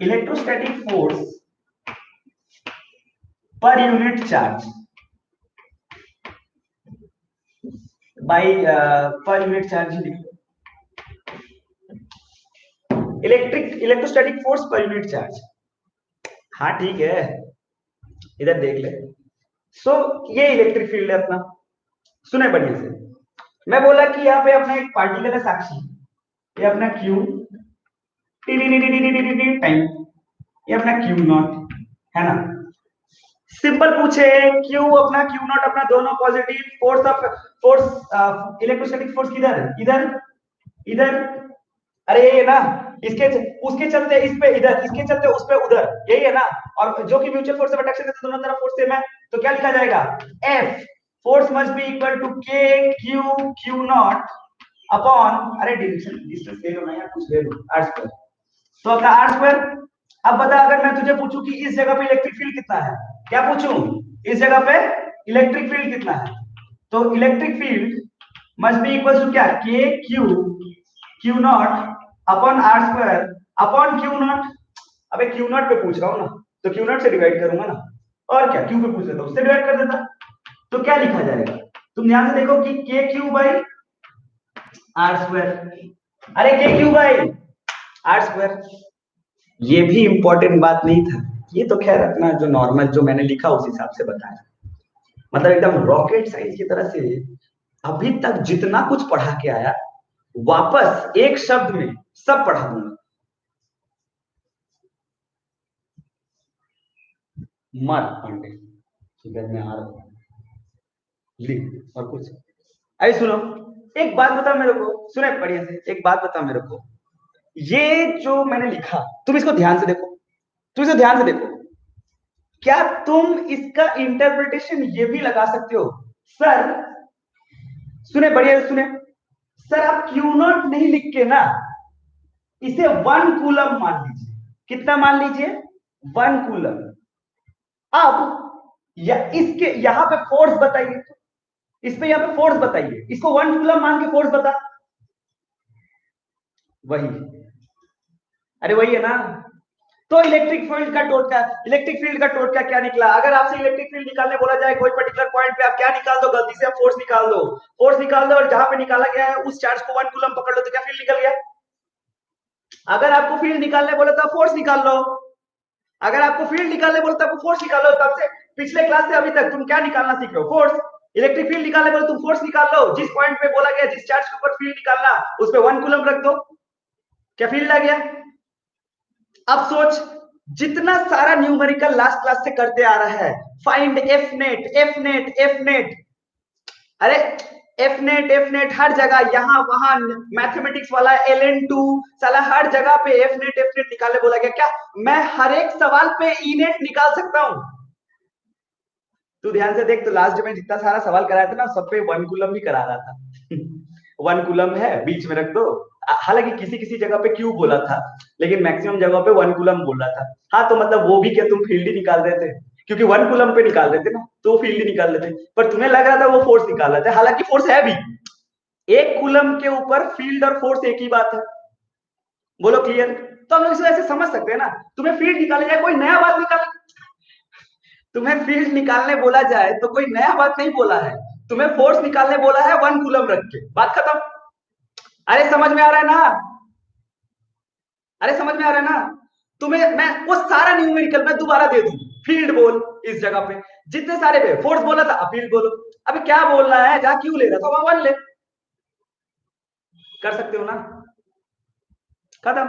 electrostatic force per unit charge, by per unit charge ही लिख लो, electrostatic force per unit charge. हाँ ठीक है, इधर देख ले। सो ये इलेक्ट्रिक फील्ड है अपना। सुने बढ़िया से, मैं बोला कि यहाँ पे अपना एक पार्टिकल है साक्षी, ये अपना क्यू टाइम, ये अपना क्यू नॉट है ना। सिंपल पूछे, क्यू अपना क्यू नॉट अपना दोनों positive, force of force electrostatic force किधर है, इधर इधर, अरे ये ना, इसके उसके चलते इस पे इधर, इसके चलते उस पे उधर, यही है ना। और जो कि म्यूचुअल फोर्स ऑफ अट्रैक्शन है, तो दोनों तरफ फोर्स सेम है, तो क्या लिखा जाएगा, F force must be equal to k q q naught upon, अरे डिस्टेंस डिस्टेंस ले लो ना यार, कुछ ले लो, आर स्क्वायर। तो अपना आर स्क्वायर। अब बता, अगर मैं तुझे पूछूं कि इस जगह पे इलेक्ट्रिक फील्ड कितना है, क्या पूछूं, इस जगह पे इलेक्ट्रिक फील्ड कितना है, तो electric field must be equal to क्या, k q q naught upon r square upon q naught. अबे क्यू नॉट पे पूछ रहा हूं ना, तो क्यू नॉट से डिवाइड करूंगा ना, और क्या, क्यू पे पूछ लेता, उससे डिवाइड कर देता। तो क्या लिखा जाएगा, तुम ध्यान से देखो कि के क्यू बाई आर स्क्वायर, अरे के क्यू बाई आर स्क्वायर। ये भी इंपॉर्टेंट बात नहीं था, ये तो खैर अपना जो नॉर्मल जो मैंने लिखा उस हिसाब से बताया, मतलब एकदम रॉकेट साइंस की तरह से। अभी तक जितना कुछ पढ़ा के आया, वापस एक शब्द में सब पढ़ा दूंगा। मर पांडे, फिगर में आ रहा हूं, लिख और कुछ। अरे सुनो, एक बात बता मेरे को, सुने बढ़िया से, एक बात बता मेरे को, ये जो मैंने लिखा, तुम इसको ध्यान से देखो, तुम इसे ध्यान से देखो, क्या तुम इसका इंटरप्रिटेशन ये भी लगा सकते हो, सर, सुने बढ़िया से सुने, सर आप क्यू नॉट नहीं लिख के ना, इसे 1 कूलम मान लीजिए, कितना मान लीजिए, 1 कूलम। अब इसके यहां पे फोर्स बताइए, इस पे यहाँ पे फोर्स बताइए, इसको 1 कूलम मान के फोर्स बता, वही, अरे वही है ना। तो इलेक्ट्रिक फील्ड का टोटका क्या निकला, अगर आपसे इलेक्ट्रिक फील्ड निकालने बोला जाए कोई पर्टिकुलर पॉइंट पे, आप क्या निकाल दो, गलती से आप फोर्स निकाल दो, फोर्स निकाल दो, और जहां पे निकाला गया है उस चार्ज को 1 कूलम पकड़ लो, तो क्या फील्ड निकल गया। अगर आपको फील्ड निकालने बोले तो आप फोर्स निकाल लो, अगर आपको फील्ड निकालने बोले तो आपको फोर्स निकाल लो। तब से पिछले क्लास से अभी तक तुम क्या निकालना सीख रहे हो, फोर्स। इलेक्ट्रिक फील्ड निकालने बोले तुम फोर्स निकाल लो, जिस पॉइंट पे बोला गया, जिस चार्ज के ऊपर फील्ड निकालना, उस पे 1 कूलम रख दो, क्या फील्ड आ गया। अब सोच, जितना सारा न्यूमेरिकल लास्ट क्लास से करते आ रहा है, find F net F net F net, अरे एफ नेट हर जगह, यहाँ वहां मैथमेटिक्स वाला LN2 साला हर जगह पे एफ नेट निकालने बोला गया। क्या मैं हर एक सवाल पे ई नेट निकाल सकता हूं? तू ध्यान से देख, तो लास्ट में जितना सारा सवाल कराया था ना, सब पे वन कूलम ही करा रहा था। वन कूलम है, बीच में रख दो। हालांकि किसी किसी जगह पे क्यू बोला था, लेकिन मैक्सिमम जगह पे वन कूलम बोल रहा था। हाँ, तो मतलब वो भी क्या तुम फील्ड ही निकाल रहे थे? क्योंकि वन कूलम पे निकाल रहे थे ना, तो फील्ड ही निकाल रहे थे, पर तुम्हें लग रहा था वो फोर्स निकाल रहे थे, हालांकि फोर्स है भी। एक कूलम के ऊपर फील्ड और फोर्स एक ही बात है। बोलो क्लियर? तो हम लोग इसे ऐसे समझ सकते हैं ना, तुम्हें फील्ड निकाले जाए, कोई नया बात निकाले, तुम्हें फील्ड निकालने बोला जाए तो कोई नया बात नहीं बोला है, तुम्हें फोर्स निकालने बोला है वन कूलम रख के, बात खत्म। अरे समझ में आ रहा है ना? अरे समझ में आ रहा है ना? तुम्हें मैं वो सारा न्यूमेरिकल मैं दोबारा दे दूं, फील्ड बोल इस जगह पे, जितने सारे पे फोर्स बोला था फील्ड बोलो। अभी क्या बोल रहा है, जहां क्यू ले रहा था वहां वन ले, कर सकते हो ना? खत्म।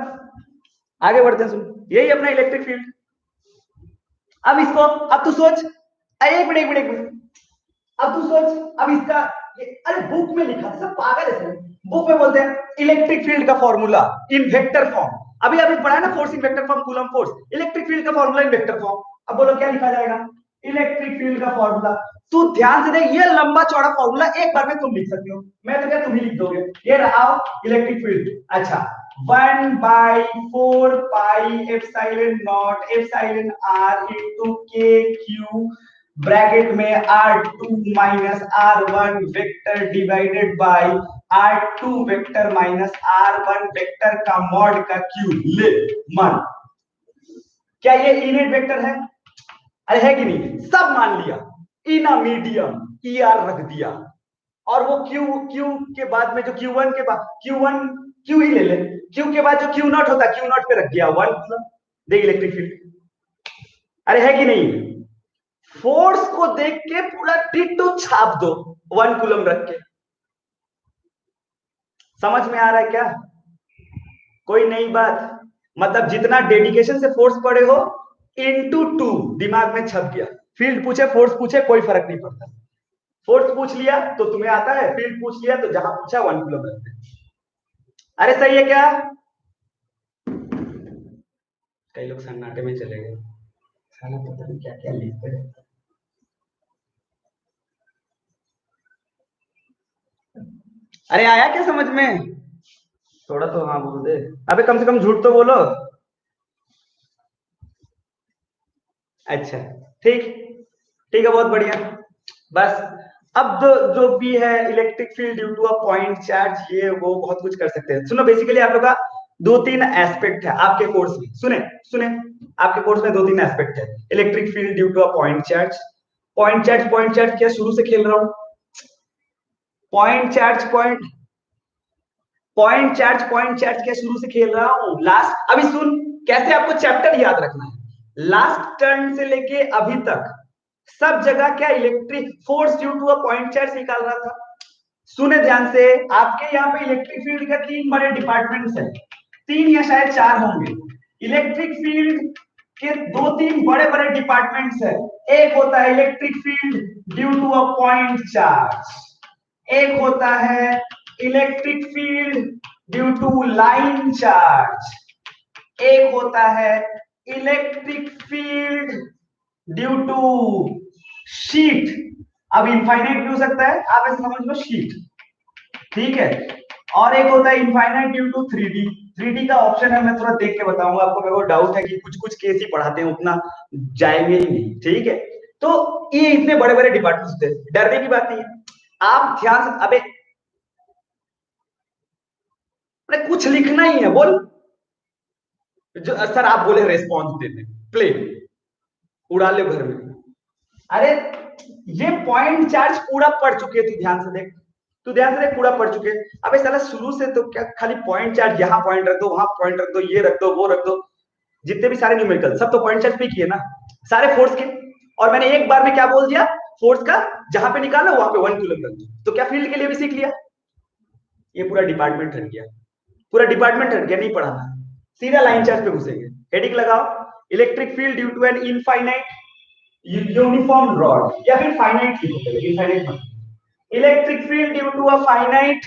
आगे बढ़ते हैं, सुन, यही अपना इलेक्ट्रिक फील्ड। अब इसको, अब तू सोच, एक मिनट एक मिनट एक मिनट, अब तू सोच, अब इसका अरे बुक में लिखा था, सब पागल है। बुक में बोलते हैं इलेक्ट्रिक फील्ड का फॉर्मूला इन वेक्टर फॉर्म। अभी अभी पढ़ा है ना, force in vector form, coulomb force, electric field का फॉर्मूला इन वेक्टर फॉर्म। अब बोलो क्या लिखा जाएगा? इलेक्ट्रिक फील्ड का फॉर्मूला। तू ध्यान से देख, ये लंबा चौड़ा फॉर्मूला एक बार में तुम लिख सकते हो, मैं तो क्या तुम ही लिख दोगे। ये रहा इलेक्ट्रिक फील्ड। अच्छा, 1/4 pi epsilon naught epsilon r into k q bracket में R2 minus R1 vector divided by R2 vector minus R1 vector का मॉड का क्यूब ले मान। क्या ये इनेट वेक्टर है? अरे है कि नहीं? सब मान लिया, इन अ मीडियम ER रख दिया, और वो क्यू क्यू के बाद में जो Q1 के बाद Q1 क्यू ही ले ले, क्यू के बाद जो Q0 होता है Q0 पे रख दिया वन कूलम। देख इलेक्ट्रिक फील्ड, अरे है कि नहीं? फोर्स को देख के पूरा टिट्टू छाप दो वन कूलम रख के। समझ में आ रहा है क्या? कोई नई बात? मतलब जितना डेडिकेशन से फोर्स पढ़े हो इनटू 2 दिमाग में छप गया। फील्ड पूछे फोर्स पूछे कोई फर्क नहीं पड़ता, फोर्स पूछ लिया तो तुम्हें आता है, फील्ड पूछ लिया तो जहां पूछा वन कूलम रखते। अरे सही है क्या? कई लोग सन्नाटे में चले गए, खाना पता नहीं क्या क्या लिखते हैं। अरे आया क्या समझ में? थोड़ा तो हाँ बोल दे, अबे कम से कम झूठ तो बोलो। अच्छा, ठीक, ठीक है, बहुत बढ़िया। बस अब जो भी है electric field due to a point charge, ये वो बहुत कुछ कर सकते हैं। सुनो, बेसिकली आप लोग का दो तीन एस्पेक्ट है आपके कोर्स में, सुने सुने, आपके कोर्स में दो तीन एस्पेक्ट है। Electric field due to a point charge, point charge क्या शुरू से खेल रहा हूं? पॉइंट चार्ज पॉइंट चार्ज क्या शुरू से खेल रहा हूं? लास्ट, अभी सुन, कैसे आपको चैप्टर याद रखना है। लास्ट टर्न से लेके अभी तक सब जगह क्या electric force due to a point charge निकाल रहा था। सुने ध्यान से, आपके यहाँ पे इलेक्ट्रिक फील्ड का तीन बड़े डिपार्टमेंट्स हैं, तीन या शायद चार होंगे। इलेक्ट्रिक फील्ड के दो तीन बड़े बड़े डिपार्टमेंट्स हैं। एक होता है electric field due to a point charge, एक होता है electric field due to line charge, एक होता है electric field due to sheet. अब इनफाइनाइट भी हो सकता है, आप ऐसे समझ लो शीट, ठीक है। और एक होता है infinite due to 3D। 3D का ऑप्शन है, मैं थोड़ा देख के बताऊंगा आपको, मेरे को डाउट है कि कुछ कुछ केस ही पढ़ाते हैं, उतना जाएंगे ही नहीं, ठीक है। तो ये इतने बड़े बड़े डिपार्टमेंट्स थे, डरने की बात नहीं है। आप ध्यान से, अबे कुछ लिखना ही है, बोल। जो सर आप बोले रेस्पॉन्स देते, प्ले उड़ा ले घर में। अरे ये पॉइंट चार्ज पूरा पढ़ चुके थे, ध्यान से देख, तू ध्यान से देख, पूरा पढ़ चुके। अबे साला शुरू से तो क्या खाली पॉइंट चार्ज, यहाँ पॉइंट रख दो, वहां पॉइंट रख दो, ये रख दो, वो रख दो, जितने भी सारे न्यूमेरिकल सब तो पॉइंट चार्ज पे किए ना, सारे फोर्स के। और मैंने एक बार में क्या बोल दिया, फोर्स का जहां पे निकाला वहां पे वन कूलम रख दो, तो क्या फील्ड के लिए भी सीख लिया। ये पूरा डिपार्टमेंट हट गया, पूरा डिपार्टमेंट हट गया, नहीं पढ़ाना, सीधा लाइन चार्ज पे घुसेंगे। हेडिंग लगाओ, electric field due to an infinite uniform rod, या फिर फाइनाइट लिखो पहले, इनफाइनाइट मत। Electric field due to a finite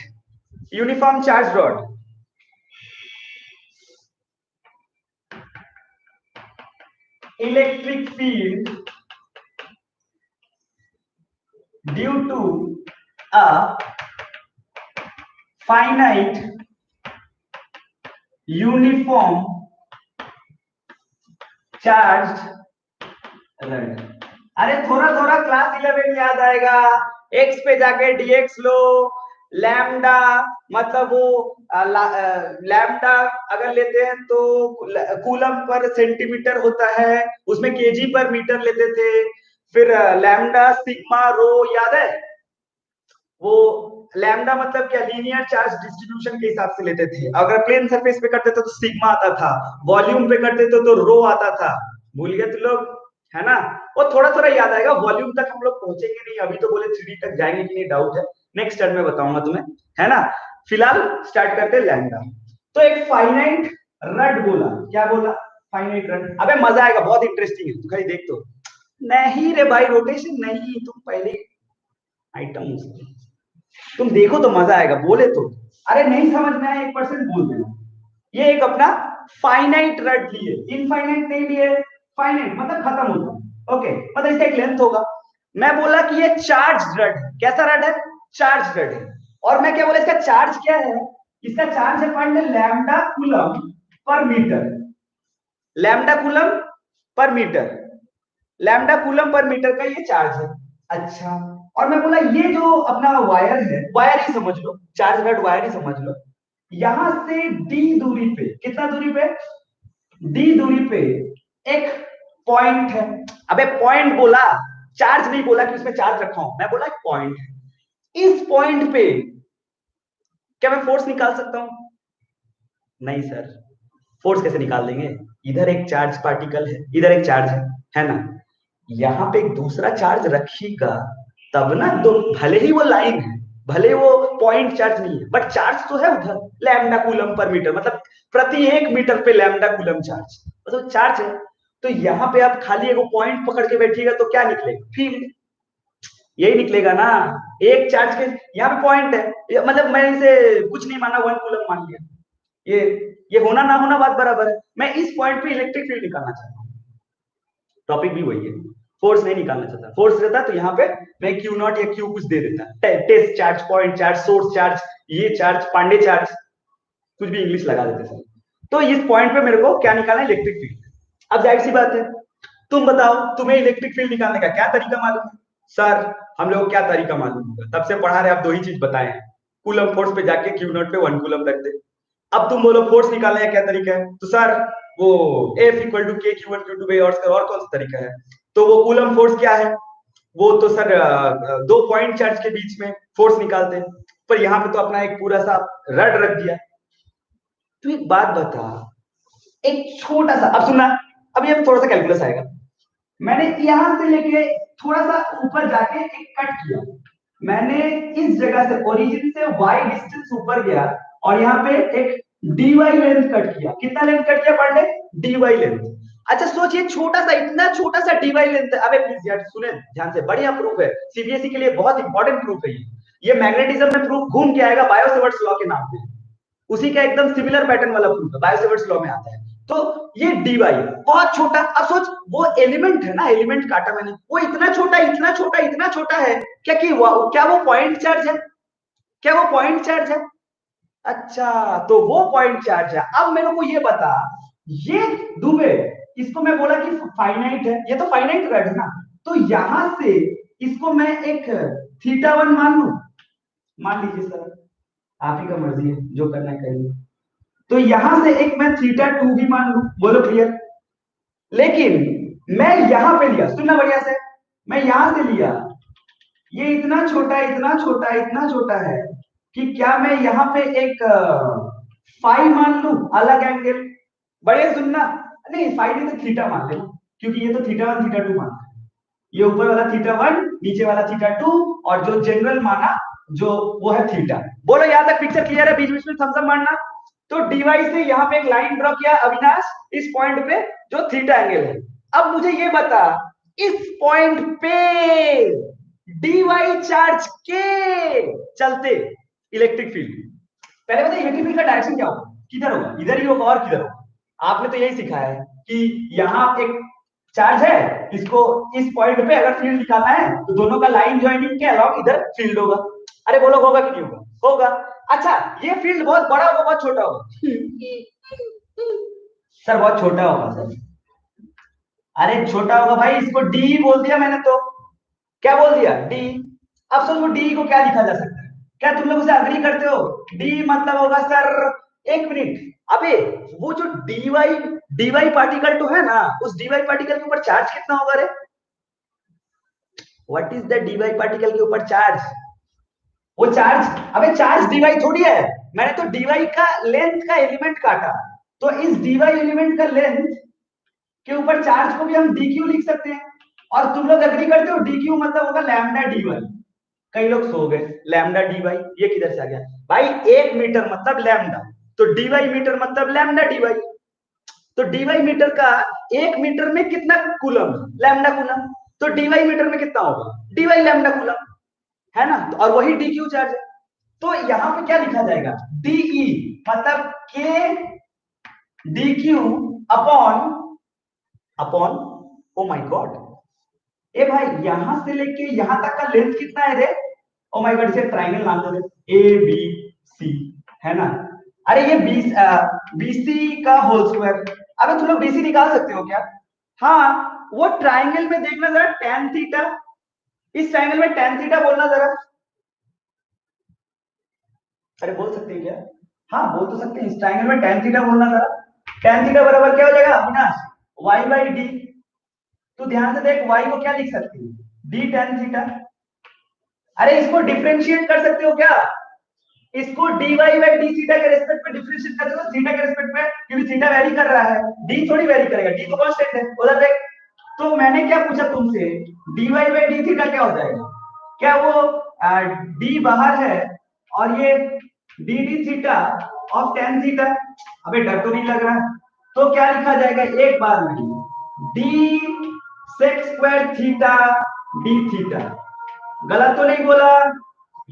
uniform charge rod, electric field due to a finite uniform charge rod. अरे थोड़ा थोड़ा क्लास 11 याद आएगा, एक्स पे जाके डीएक्स लो, लैम्डा मतलब वो लैम्डा अगर लेते हैं तो कूलम पर सेंटीमीटर होता है, उसमें केजी पर मीटर लेते थे। फिर लैम्डा सिग्मा रो याद है, वो लैम्डा मतलब क्या, लीनियर चार्ज डिस्ट्रीब्यूशन के हिसाब से लेते थे। अगर प्लेन सरफेस पे करते थे तो सिग्मा आता था, वॉल्यूम पे करते थे तो रो आता था। भूल गए तुम लोग, है ना? वो थोड़ा थोड़ा याद आएगा, वॉल्यूम तक हम लोग पहुंचेंगे नहीं, अभी तो बोले 3D तक जाएंगे कि नहीं डाउट है, नेक्स्ट टर्म में बताऊंगा तुम्हें, है ना? फिलहाल स्टार्ट करते हैं लैम्डा। तो एक फाइनाइट रड बोला, क्या बोला? Finite rod. अबे मजा आएगा, बहुत इंटरेस्टिंग है, तू खाली देख तो। नहीं रे भाई, रोटेशन नहीं, तुम पहले आइटम तुम देखो तो मजा आएगा, बोले तो। अरे नहीं समझ में आया 1% बोल देना। ये एक अपना फाइनाइट रड लिए, इनफाइनाइट नहीं लिए, फाइनाइट मतलब खत्म होगा। ओके, मतलब इसका एक लेंथ होगा। मैं बोला कि ये चार्ज रड, कैसा रड है? चार्ज रड है। और मैं क्या बोला, इसका चार्ज क्या है? इसका चार्ज है find lambda coulomb per metre, lambda coulomb per metre, lambda coulomb per metre का ये चार्ज है। अच्छा, और मैं बोला ये जो अपना वायर है, वायर ही समझ लो, चार्ज रड वायर ही समझ लो। यहां से डी दूरी पे, कितना दूरी पे? डी दूरी पे एक पॉइंट है। अबे पॉइंट बोला, चार्ज नहीं बोला कि उसमें चार्ज रखा हूं, मैं बोला पॉइंट है। इस पॉइंट पे क्या मैं फोर्स निकाल सकता हूं? नहीं सर, फोर्स कैसे निकाल देंगे? इधर एक चार्ज पार्टिकल है, इधर एक चार्ज है ना? यहाँ पे एक दूसरा चार्ज रखिएगा तब ना, दो भले ही वो लाइन है, भले वो पॉइंट चार्ज नहीं है, बट चार्ज तो है उधर, लैम्डा कूलम पर मीटर, मतलब प्रति 1 मीटर पे लैम्डा कूलम चार्ज, मतलब चार्ज है। तो यहाँ पे आप खाली एक पॉइंट पकड़ के बैठिएगा तो क्या निकलेगा? फील्ड, यही निकलेगा ना। एक चार्ज के यहाँ पे पॉइंट है, मतलब मैं इसे कुछ नहीं माना, 1 कूलम मान लिया, ये होना ना होना बात बराबर है। मैं इस पॉइंट पे इलेक्ट्रिक फील्ड निकालना चाहता हूँ, टॉपिक भी वही है, फोर्स नहीं निकालना चाहता। फोर्स रहता तो यहाँ पे मैं क्यू नॉट या क्यू कुछ दे देता, test charge, point charge, source charge, ये चार्ज, पांडे चार्ज, कुछ भी इंग्लिश लगा देते थे। तो इस पॉइंट पे मेरे को क्या निकालना है? Electric field. अब जाहिर सी बात है, तुम बताओ तुम्हें इलेक्ट्रिक फील्ड निकालने का क्या तरीका मालूम है? सर हम लोग क्या तरीका मालूम होगा, तब से पढ़ा रहे, आप दो ही चीज बताए हैं, कूलम फोर्स पे जाके क्यू नॉट पे 1 कूलम रख दे। अब तुम बोलो फोर्स निकालने का क्या तरीका है, तो सर वो F equal to k Q one Q to और कौन सा तरीका है? तो वो कूलम फोर्स क्या है? वो तो सर दो पॉइंट चार्ज के बीच में फोर्स निकालते हैं, पर यहाँ पे तो अपना एक पूरा सा रड रख दिया। तो एक बात बता, एक छोटा सा, अब सुनना, अब ये थोड़ा सा कैलकुलस आएगा। मैंने यहां से लेके थोड़ा सा ऊपर जाके एक कट किया, मैंने इस जगह से ओरिजिन से y डिस्टेंस ऊपर गया और यहाँ पे एक dy लेंथ कट किया। कितना लेंथ कट किया पांडे? dy length. अच्छा सोचिए, छोटा सा, इतना छोटा सा dy लेंथ। अबे प्लीज यार सुने ध्यान से, बढ़िया प्रूफ है, सीबीएसई के लिए बहुत इंपॉर्टेंट प्रूफ है ये मैग्नेटिज्म में प्रूफ घूम के आएगा बायो-सेवर्ट्स लॉ के नाम पे, उसी का एकदम सिमिलर पैटर्न वाला प्रूफ है, बायो-सेवर्ट्स लॉ में आता है। तो ये dy बहुत छोटा, अब सोच वो एलिमेंट है ना, एलिमेंट काटा मैंने, वो इतना छोटा, इतना छोटा, इतना छोटा है, क्या वो पॉइंट चार्ज है? क्या वो पॉइंट चार्ज है? अच्छा, तो वो पॉइंट चार्ज है। अब मेरे को ये बता, ये दुबे, इसको मैं बोला कि फाइनाइट है, ये तो फाइनाइट रड है ना, तो यहां से इसको मैं एक θ1 मान लू, मान लीजिए सर, आप ही का मर्जी है, जो करना है करिए। तो यहां से एक मैं θ2 भी मान लू, बोलो क्लियर? लेकिन मैं यहां पे लिया, सुनना बढ़िया से, मैं यहां से लिया, ये इतना छोटा, इतना छोटा, इतना छोटा है कि क्या मैं यहाँ पे एक फाई मान लू, अलग एंगल? बढ़िया सुनना, नहीं फाई नहीं तो थीटा मान लेना, क्योंकि ये तो θ1 θ2 मानता है, ये ऊपर वाला θ1 नीचे वाला θ2, और जो जनरल माना जो वो है थीटा। बोलो यहाँ तक पिक्चर क्लियर है? बीच बीच में थम्स अप मारना। तो डीवाई से यहाँ पे एक लाइन ड्रॉ किया अविनाश इस पॉइंट पे जो थीटा एंगल है। अब मुझे ये बता इस पॉइंट पे डीवाई चार्ज के चलते इलेक्ट्रिक फील्ड, पहले बताइए इलेक्ट्रिक फील्ड का डायरेक्शन क्या होगा, किधर होगा, इधर ही होगा और किधर होगा। आपने तो यही सीखा है कि यहाँ एक चार्ज है, इसको इस पॉइंट पे अगर फील्ड निकालना है तो दोनों का लाइन ज्वाइनिंग के अलाउ इधर फील्ड होगा। अरे बोलो होगा कि नहीं होगा, होगा। अच्छा ये फील्ड बहुत बड़ा होगा बहुत छोटा होगा, सर बहुत छोटा होगा सर। अरे छोटा होगा भाई, इसको डी बोल दिया मैंने तो, क्या बोल दिया डी। अब सोचो डी को क्या लिखा जा सकता है, क्या तुम लोग उसे अग्री करते हो। डी मतलब होगा सर, एक मिनट, अबे वो जो डीवाई डीवाई पार्टिकल तो है ना, उस डीवाई पार्टिकल के ऊपर चार्ज कितना होगा रे। What is the d y particle के ऊपर चार्ज, वो चार्ज, अबे चार्ज डीवाई थोड़ी है, मैंने तो डीवाई का लेंथ का एलिमेंट काटा, तो इस डीवाई एलिमेंट का लेंथ के ऊपर चार्ज को भी हम डी क्यू लिख सकते हैं। और तुम लोग एग्री करते हो डी क्यू मतलब होगा लैम्डा डी वाई। कई लोग सो गए, लैम्डा डी वाई ये किधर से आ गया भाई, 1 मीटर मतलब लैम्डा, तो डी वाई मीटर मतलब लैम्डा डी वाई। तो डी वाई मीटर का 1 मीटर में कितना कूलम, लैम्डा कूलम, तो डी वाई मीटर में कितना होगा, डी वाई लैम्डा कूलम, है ना। तो और वही डी क्यू चार्ज है, तो यहां पे क्या लिखा जाएगा, डीई मतलब K D Q upon upon, oh my god, ए भाई यहां से लेके यहां तक का लेंथ कितना है रे, ओ माय गॉड, इसे ट्रायंगल नाम दे दे ए बी सी, है ना। अरे ये बीसी का होल स्क्वायर, अबे तुम लोग बीसी निकाल सकते हो क्या। हाँ वो ट्रायंगल में देखना जरा tan थीटा, इस ट्रायंगल में tan थीटा बोलना जरा, अरे बोल सकते हैं क्या, हाँ बोल तो सकते हैं, इस ट्रायंगल में tan थीटा बोलना जरा। tan थीटा बराबर क्या हो जाएगा अविनाश, y बाई डी। तो ध्यान से देख y को क्या लिख सकते हैं, d tan थीटा। अरे इसको डिफरेंशिएट कर सकते हो क्या, इसको dy बाई डी थीटा के रेस्पेक्ट पे डिफरेंशिएट कर सकते हो, थीटा के रेस्पेक्ट पे, क्योंकि थीटा वेरी कर रहा है, d थोड़ी वेरी करेगा, d तो कांस्टेंट है उधर देख। तो मैंने क्या पूछा तुमसे, dy बाई डी थीटा क्या हो जाएगा, क्या वो d बाहर है और ये D D theta of tan theta, अबे डर तो नहीं लग रहा, तो क्या लिखा जाएगा एक बार में, d sec square theta d theta, गलत तो नहीं बोला,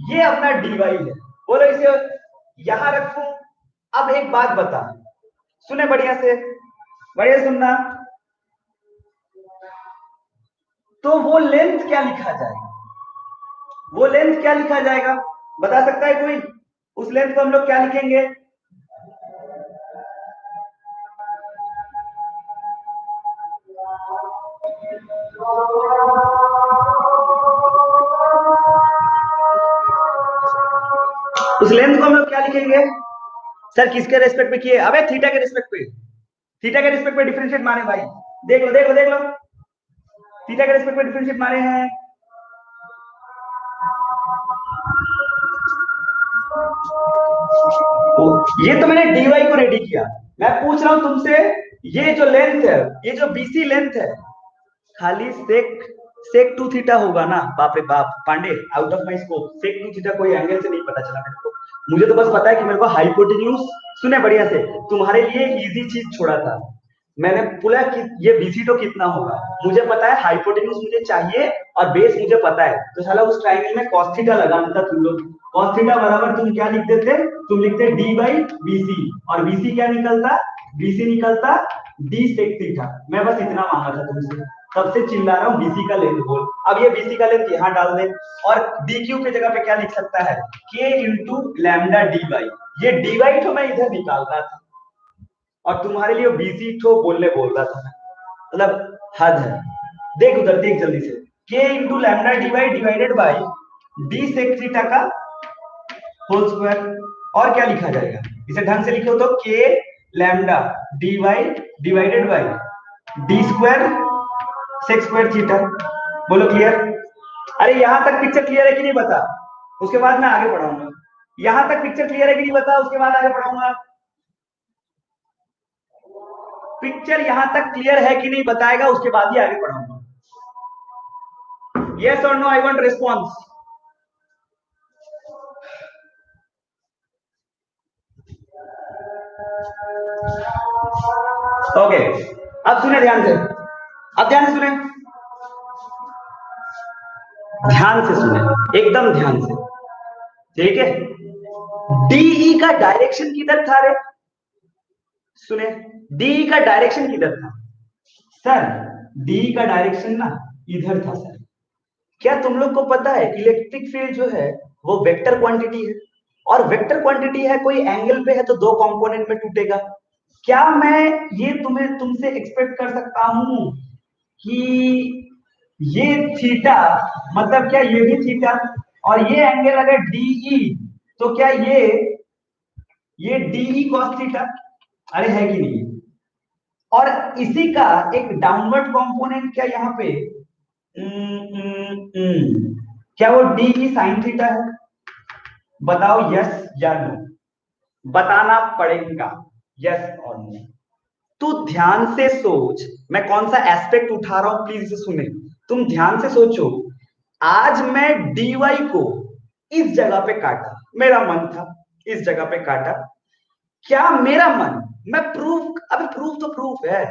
ये अपना dy है, बोलो इसे यहां रखूं। अब एक बात बता, सुने बढ़िया से, बढ़िया सुनना, तो वो लेंथ क्या लिखा जाएगा, वो लेंथ क्या लिखा जाएगा, बता सकता है कोई, उस लेंथ को हम लोग क्या लिखेंगे। उस लेंथ को हम लोग क्या लिखेंगे, सर किसके रेस्पेक्ट में किए, अबे थीटा के रेस्पेक्ट पे, थीटा के रेस्पेक्ट पे डिफरेंशिएट मारे भाई, देख लो देख लो देख लो, थीटा के रेस्पेक्ट पे डिफरेंशिएट मारे हैं। ये तो मैंने dy को रेडी किया, मैं पूछ रहा हूं तुमसे, ये जो लेंथ है, ये जो बीसी लेंथ है, खाली सेक सेक टू थीटा होगा ना, बाप रे बाप Pandey, out of my scope, sec two theta कोई एंगल से नहीं पता चला मेरे को, मुझे तो बस पता है कि मेरे को हाइपोटेन्यूज, सुने बढ़िया से, तुम्हारे लिए इजी चीज छोड़ा था मैंने, पूरा कि ये बीसीटो कितना होगा, मुझे पता है हाइपोटेन्यूज मुझे चाहिए और बेस मुझे पता है, तो साला उस ट्रायंगल में cos थीटा लगाना था तुम लोग, cos थीटा बराबर तुम क्या लिख देते, तुम लिखते डी बाई बीसी, और बीसी क्या निकलता, बीसी निकलता डी सेक थीटा, मैं बस इतना मांगा था तुमसे, तब से चिल्ला रहा हूँ बीसी का लेंथ बोल, अब ये बीसी का लेंथ यहाँ डाल दे, और डी क्यू की जगह पे क्या लिख सकता है, के इंटू लैम्डा डी वाई, ये डी वाई तो मैं इधर निकाल रहा था और तुम्हारे लिए बीसी ठो बोलने बोल रहा था मैं, मतलब हद है। देख उधर देख जल्दी से, k into lambda d y divided by d sec theta का होल स्क्वायर, और क्या लिखा जाएगा, इसे ढंग से लिखो तो k lambda d y divided by d square sec square theta, बोलो क्लियर। अरे यहां तक पिक्चर क्लियर है कि नहीं बता, उसके बाद मैं आगे पढ़ाऊंगा, यहां तक पिक्चर क्लियर है कि नहीं बता, उसके बाद आगे पढ़ाऊंगा। पिक्चर यहां तक क्लियर है कि नहीं बताएगा, उसके बाद ही आगे पढ़ाऊंगा। यस और no, I want response. Okay, अब सुने ध्यान से, अब ध्यान से सुने, ध्यान से सुने, एकदम ध्यान से, ठीक है। डीई का डायरेक्शन किधर था रे? सुने, डीई का डायरेक्शन किधर था सर? डीई का डायरेक्शन ना इधर था सर। क्या तुम लोग को पता है इलेक्ट्रिक फील्ड जो है वो वेक्टर क्वांटिटी है, और वेक्टर क्वांटिटी है, कोई एंगल पे है तो दो कंपोनेंट में टूटेगा। क्या मैं ये तुमसे एक्सपेक्ट कर सकता हूं कि ये थीटा, मतलब क्या ये भी थीटा, और ये एंगल अगर डीई, तो क्या ये डीई कॉस थीटा, अरे है कि नहीं? और इसी का एक डाउनवर्ड कंपोनेंट क्या यहाँ पे, क्या वो डीई साइन थीटा है? बताओ यस या नो, बताना पड़ेगा, यस और नो। तू ध्यान से सोच, मैं कौन सा एस्पेक्ट उठा रहा हूं, प्लीज सुने। तुम ध्यान से सोचो, आज मैं डीवाई को इस जगह पे काटा, मेरा मन था इस जगह पे काटा। क्या मेरा मन, मैं प्रूफ, अभी प्रूफ तो प्रूफ है,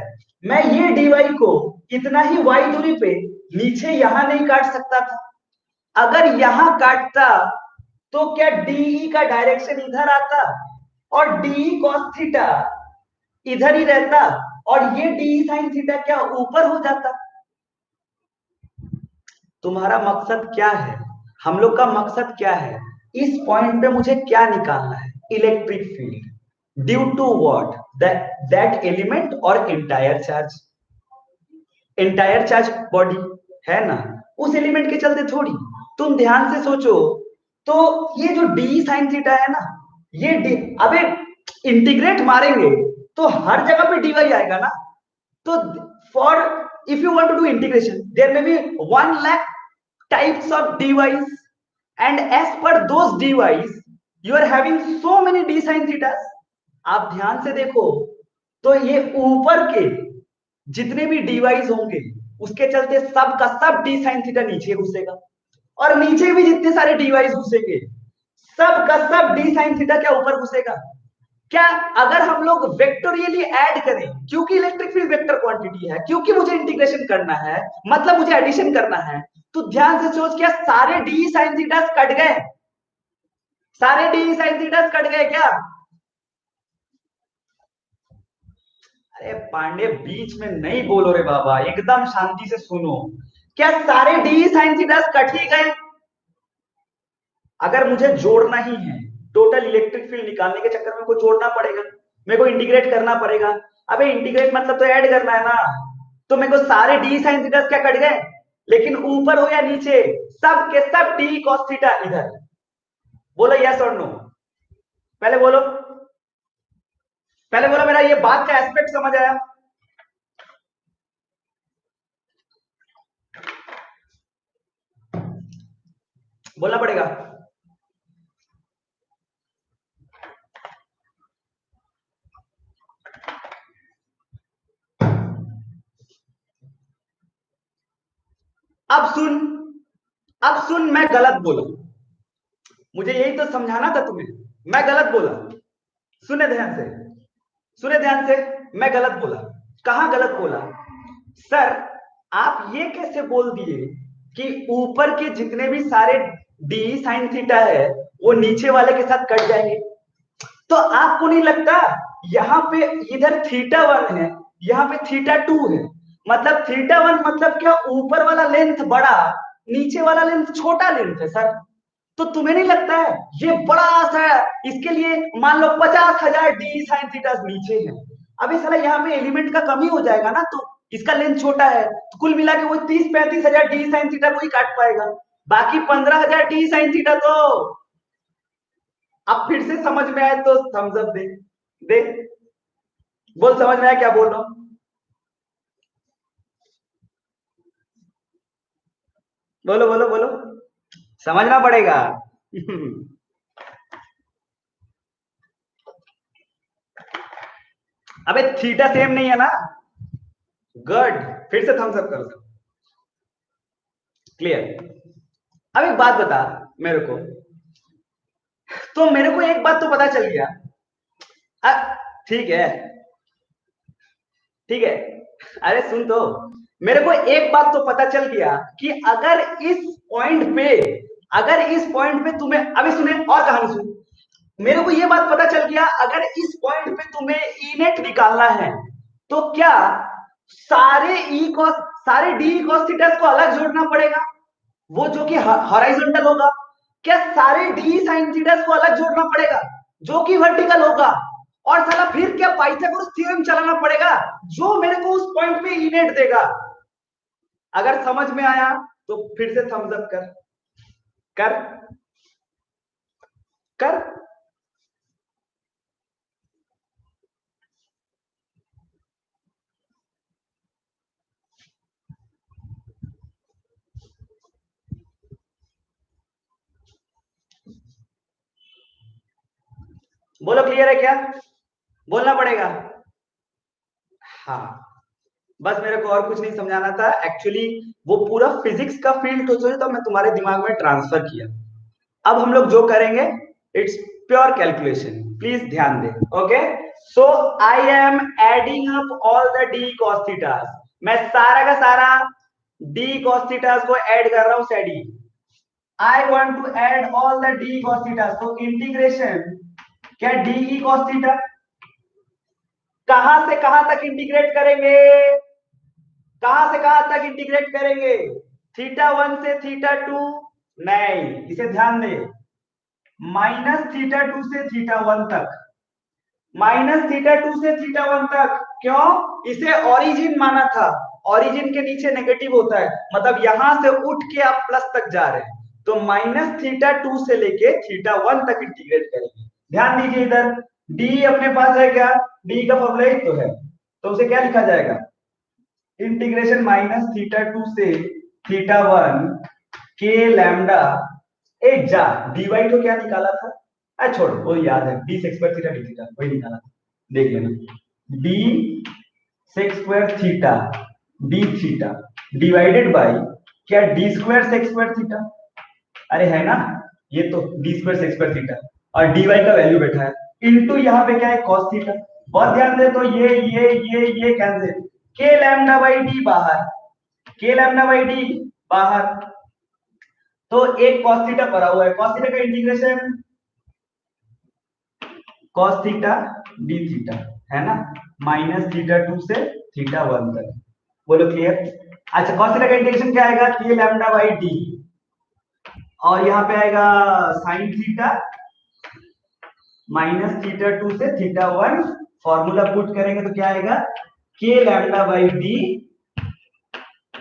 मैं ये डीवाई को इतना ही वाई दूरी पे नीचे यहां नहीं काट सकता था? अगर यहां काटता तो क्या डीई का डायरेक्शन इधर आता और डीई कॉस थीटा इधर ही रहता, और ये डीई साइन थीटा क्या ऊपर हो जाता? तुम्हारा मकसद क्या है, हम लोग का मकसद क्या है, इस पॉइंट पे मुझे क्या निकालना है? Electric field due to what, that element और entire charge, entire charge body है ना, उस एलिमेंट के चलते थोड़ी। तुम ध्यान से सोचो, तो ये जो डी साइन थीटा है ना, ये डी, अबे इंटीग्रेट मारेंगे तो हर जगह पे डीवाई आएगा ना। तो for, if you want to do integration, there may be 1 lakh types of dy's, and as per those dy's you are having so many d sin thetas। आप ध्यान से देखो, तो ये ऊपर के जितने भी डीवाइस होंगे उसके चलते सब का सब डी साइन थीटा नीचे घुसेगा, और नीचे भी जितने सारे डीवाइस घुसेंगे सब का सब डी साइन थीटा क्या ऊपर घुसेगा। क्या अगर हम लोग वेक्टोरियली ऐड करें, क्योंकि इलेक्ट्रिक फील्ड वेक्टर क्वांटिटी है, क्योंकि मुझे इंटीग्रेशन करना है, मतलब मुझे एडिशन करना है, तो ध्यान से सोच, क्या सारे डी साइन थीटा कट गए? सारे डी साइन थीटा कट गए क्या? अरे पांडे, बीच में नहीं बोलो रे बाबा, एकदम शांति से सुनो। क्या सारे डी साइन थीटा कट ही गए? अगर मुझे जोड़ना ही है, टोटल इलेक्ट्रिक फील्ड निकालने के चक्कर में को जोड़ना पड़ेगा, मेरे को इंटीग्रेट करना पड़ेगा। अबे इंटीग्रेट मतलब तो ऐड करना है ना, तो मेरे को सारे डी साइन थीटा क्या कट गए, लेकिन ऊपर हो या नीचे, सब के सब डी कॉस थीटा इधर। बोलो यस और नो, पहले बोलो, पहले बोलो, मेरा ये बात का एस्पेक्ट समझ आया? बोलना पड़ेगा। अब सुन, अब सुन, मैं गलत बोला, मुझे यही तो समझाना था तुम्हें, मैं गलत बोला। सुने ध्यान से, सुने ध्यान से, मैं गलत बोला। कहां गलत बोला सर? आप ये कैसे बोल दिए कि ऊपर के जितने भी सारे डी साइन थीटा है वो नीचे वाले के साथ कट जाएंगे? तो आपको नहीं लगता यहाँ पे इधर थीटा वन है, यहाँ पे थीटा टू है, मतलब थीटा वन मतलब क्या, ऊपर वाला लेंथ बड़ा, नीचे वाला लेंथ छोटा लेंथ है सर। तो तुम्हें नहीं लगता है ये बड़ा सा, इसके लिए मान लो 50,000 डी साइन थीटा नीचे है, अभी साला यहाँ पे एलिमेंट का कमी हो जाएगा ना, तो इसका लेंथ छोटा है, तो कुल मिला के वो 30-35 हजार डी साइन थीटा को ही काट पाएगा, बाकी 15,000 डी साइन थीटा तो। अब फिर से समझ में आए तो थम्स अप दे, दे, बोल समझ में आया क्या बोल रहा हूं? बोलो बोलो बोलो, समझना पड़ेगा। अबे थीटा सेम नहीं है ना। गुड, फिर से थम्स अप कर दो, क्लियर। अब एक बात बता मेरे को, तो मेरे को एक बात तो पता चल गया। ठीक है, ठीक है। अरे सुन तो, मेरे को एक बात तो पता चल गया कि अगर इस पॉइंट पे तुम्हें, अभी सुने और कहानी सुन, मेरे को ये बात पता चल गया अगर इस पॉइंट पे तुम्हें ई नेट निकालना है तो क्या सारे ई कॉस सारे डी कॉस थीटा को अलग जोड़ना पड़ेगा, वो जो कि हॉरिजॉन्टल होगा। क्या सारे डी साइन थीटा को अलग जोड़ना पड़ेगा जो कि वर्टिकल होगा। और साला फिर क्या पाइथागोरस थ्योरम चलाना पड़ेगा जो मेरे को उस पॉइंट पे ई नेट देगा। अगर समझ में आया तो फिर से थम्स अप कर कर कर। बोलो क्लियर है क्या, बोलना पड़ेगा। हाँ, बस मेरे को और कुछ नहीं समझाना था एक्चुअली, वो पूरा फिजिक्स का फील्ड तो मैं तुम्हारे दिमाग में ट्रांसफर किया। अब हम लोग जो करेंगे इट्स प्योर कैलकुलेशन, प्लीज ध्यान दे। Okay, so I am adding up all the D cos thetas. मैं सारा का सारा डी कॉस थीटास को ऐड कर रहा हूं सेडी। I want to add all the D cos thetas, तो इंटीग्रेशन क्या डी ई कॉस थीटा, कहां से कहां तक इंटीग्रेट करेंगे, कहां से कहां तक इंटीग्रेट करेंगे, थीटा वन से थीटा टू, नहीं इसे ध्यान दे, माइनस थीटा टू से थीटा वन तक, माइनस थीटा टू से थीटा वन तक। क्यों, इसे ओरिजिन माना था, ओरिजिन के नीचे नेगेटिव होता है, मतलब यहां से उठ के आप प्लस तक जा रहे हैं, तो माइनस थीटा टू से लेके थीटा वन तक इंटीग्रेट करेंगे। ध्यान दीजिए इधर, डी अपने पास है क्या, डी का फॉर्मूला एक तो है, तो उसे क्या लिखा जाएगा, इंटीग्रेशन माइनस थीटा टू से थीटा वन के लैम्डा, एक जा डी वाई तो क्या निकाला था, अरे छोड़ वो याद है, D sec square theta D theta वही निकाला था, देख लेना, D sec square theta D theta divided by क्या D square sec square theta, अरे है ना, ये तो D square sec square theta और डी वाई का वैल्यू बैठा है, इनटू यहाँ पे क्या है कॉस थीटा। बहुत ध्यान दे, तो ये कैंसिल, के लैम्डा बाई डी बाहर, के लैम्डा बाई डी बाहर, तो एक cos थीटा पड़ा हुआ है, cos थीटा का integration cos theta D theta है ना, माइनस थीटा टू से थीटा वन तक। बोलो क्लियर। अच्छा, cos थीटा का इंटीग्रेशन क्या आएगा, के लैम्डा बाई डी, और यहाँ पे आएगा sine theta minus theta two से थीटा वन, फॉर्मूला पुट करेंगे तो क्या आएगा, K lambda by D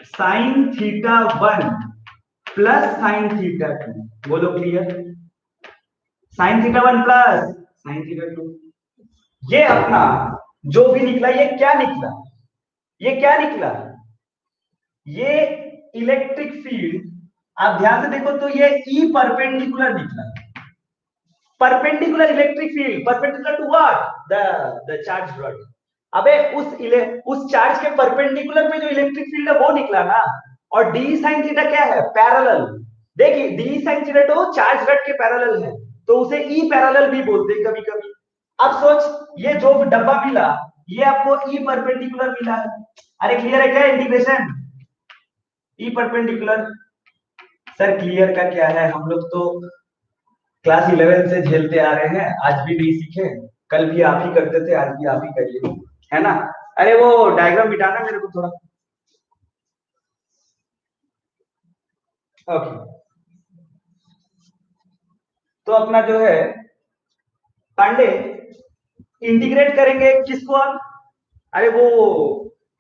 sine theta one plus sine theta two. बोलो clear, sine theta one plus sine theta two. ये अपना जो भी निकला, ये क्या निकला, ये क्या निकला, ये इलेक्ट्रिक फील्ड, आप ध्यान से देखो तो ये ई परपेंडिकुलर निकला, perpendicular electric field, perpendicular to what, the charge rod. अबे उस चार्ज के परपेंडिकुलर में जो इलेक्ट्रिक फील्ड है वो निकला ना, और डी साइन थीटा क्या है, पैरेलल। देखिए डी साइन थीटा तो चार्ज रॉड के पैरेलल है, तो उसे ई पैरेलल भी बोलते हैं कभी कभी। अब सोच, ये जो डब्बा मिला ये आपको ई परपेंडिकुलर मिला है, अरे क्लियर है क्या integration, E perpendicular. Sir clear का क्या है, हम लोग तो क्लास 11 से झेलते आ रहे हैं, आज भी नहीं सीखे, कल भी आप ही करते थे, आज भी आप ही करिए, है ना। अरे वो डायग्राम मिटाना मेरे को थोड़ा। ओके, तो अपना जो है पांडे, इंटीग्रेट करेंगे किसको आप, अरे वो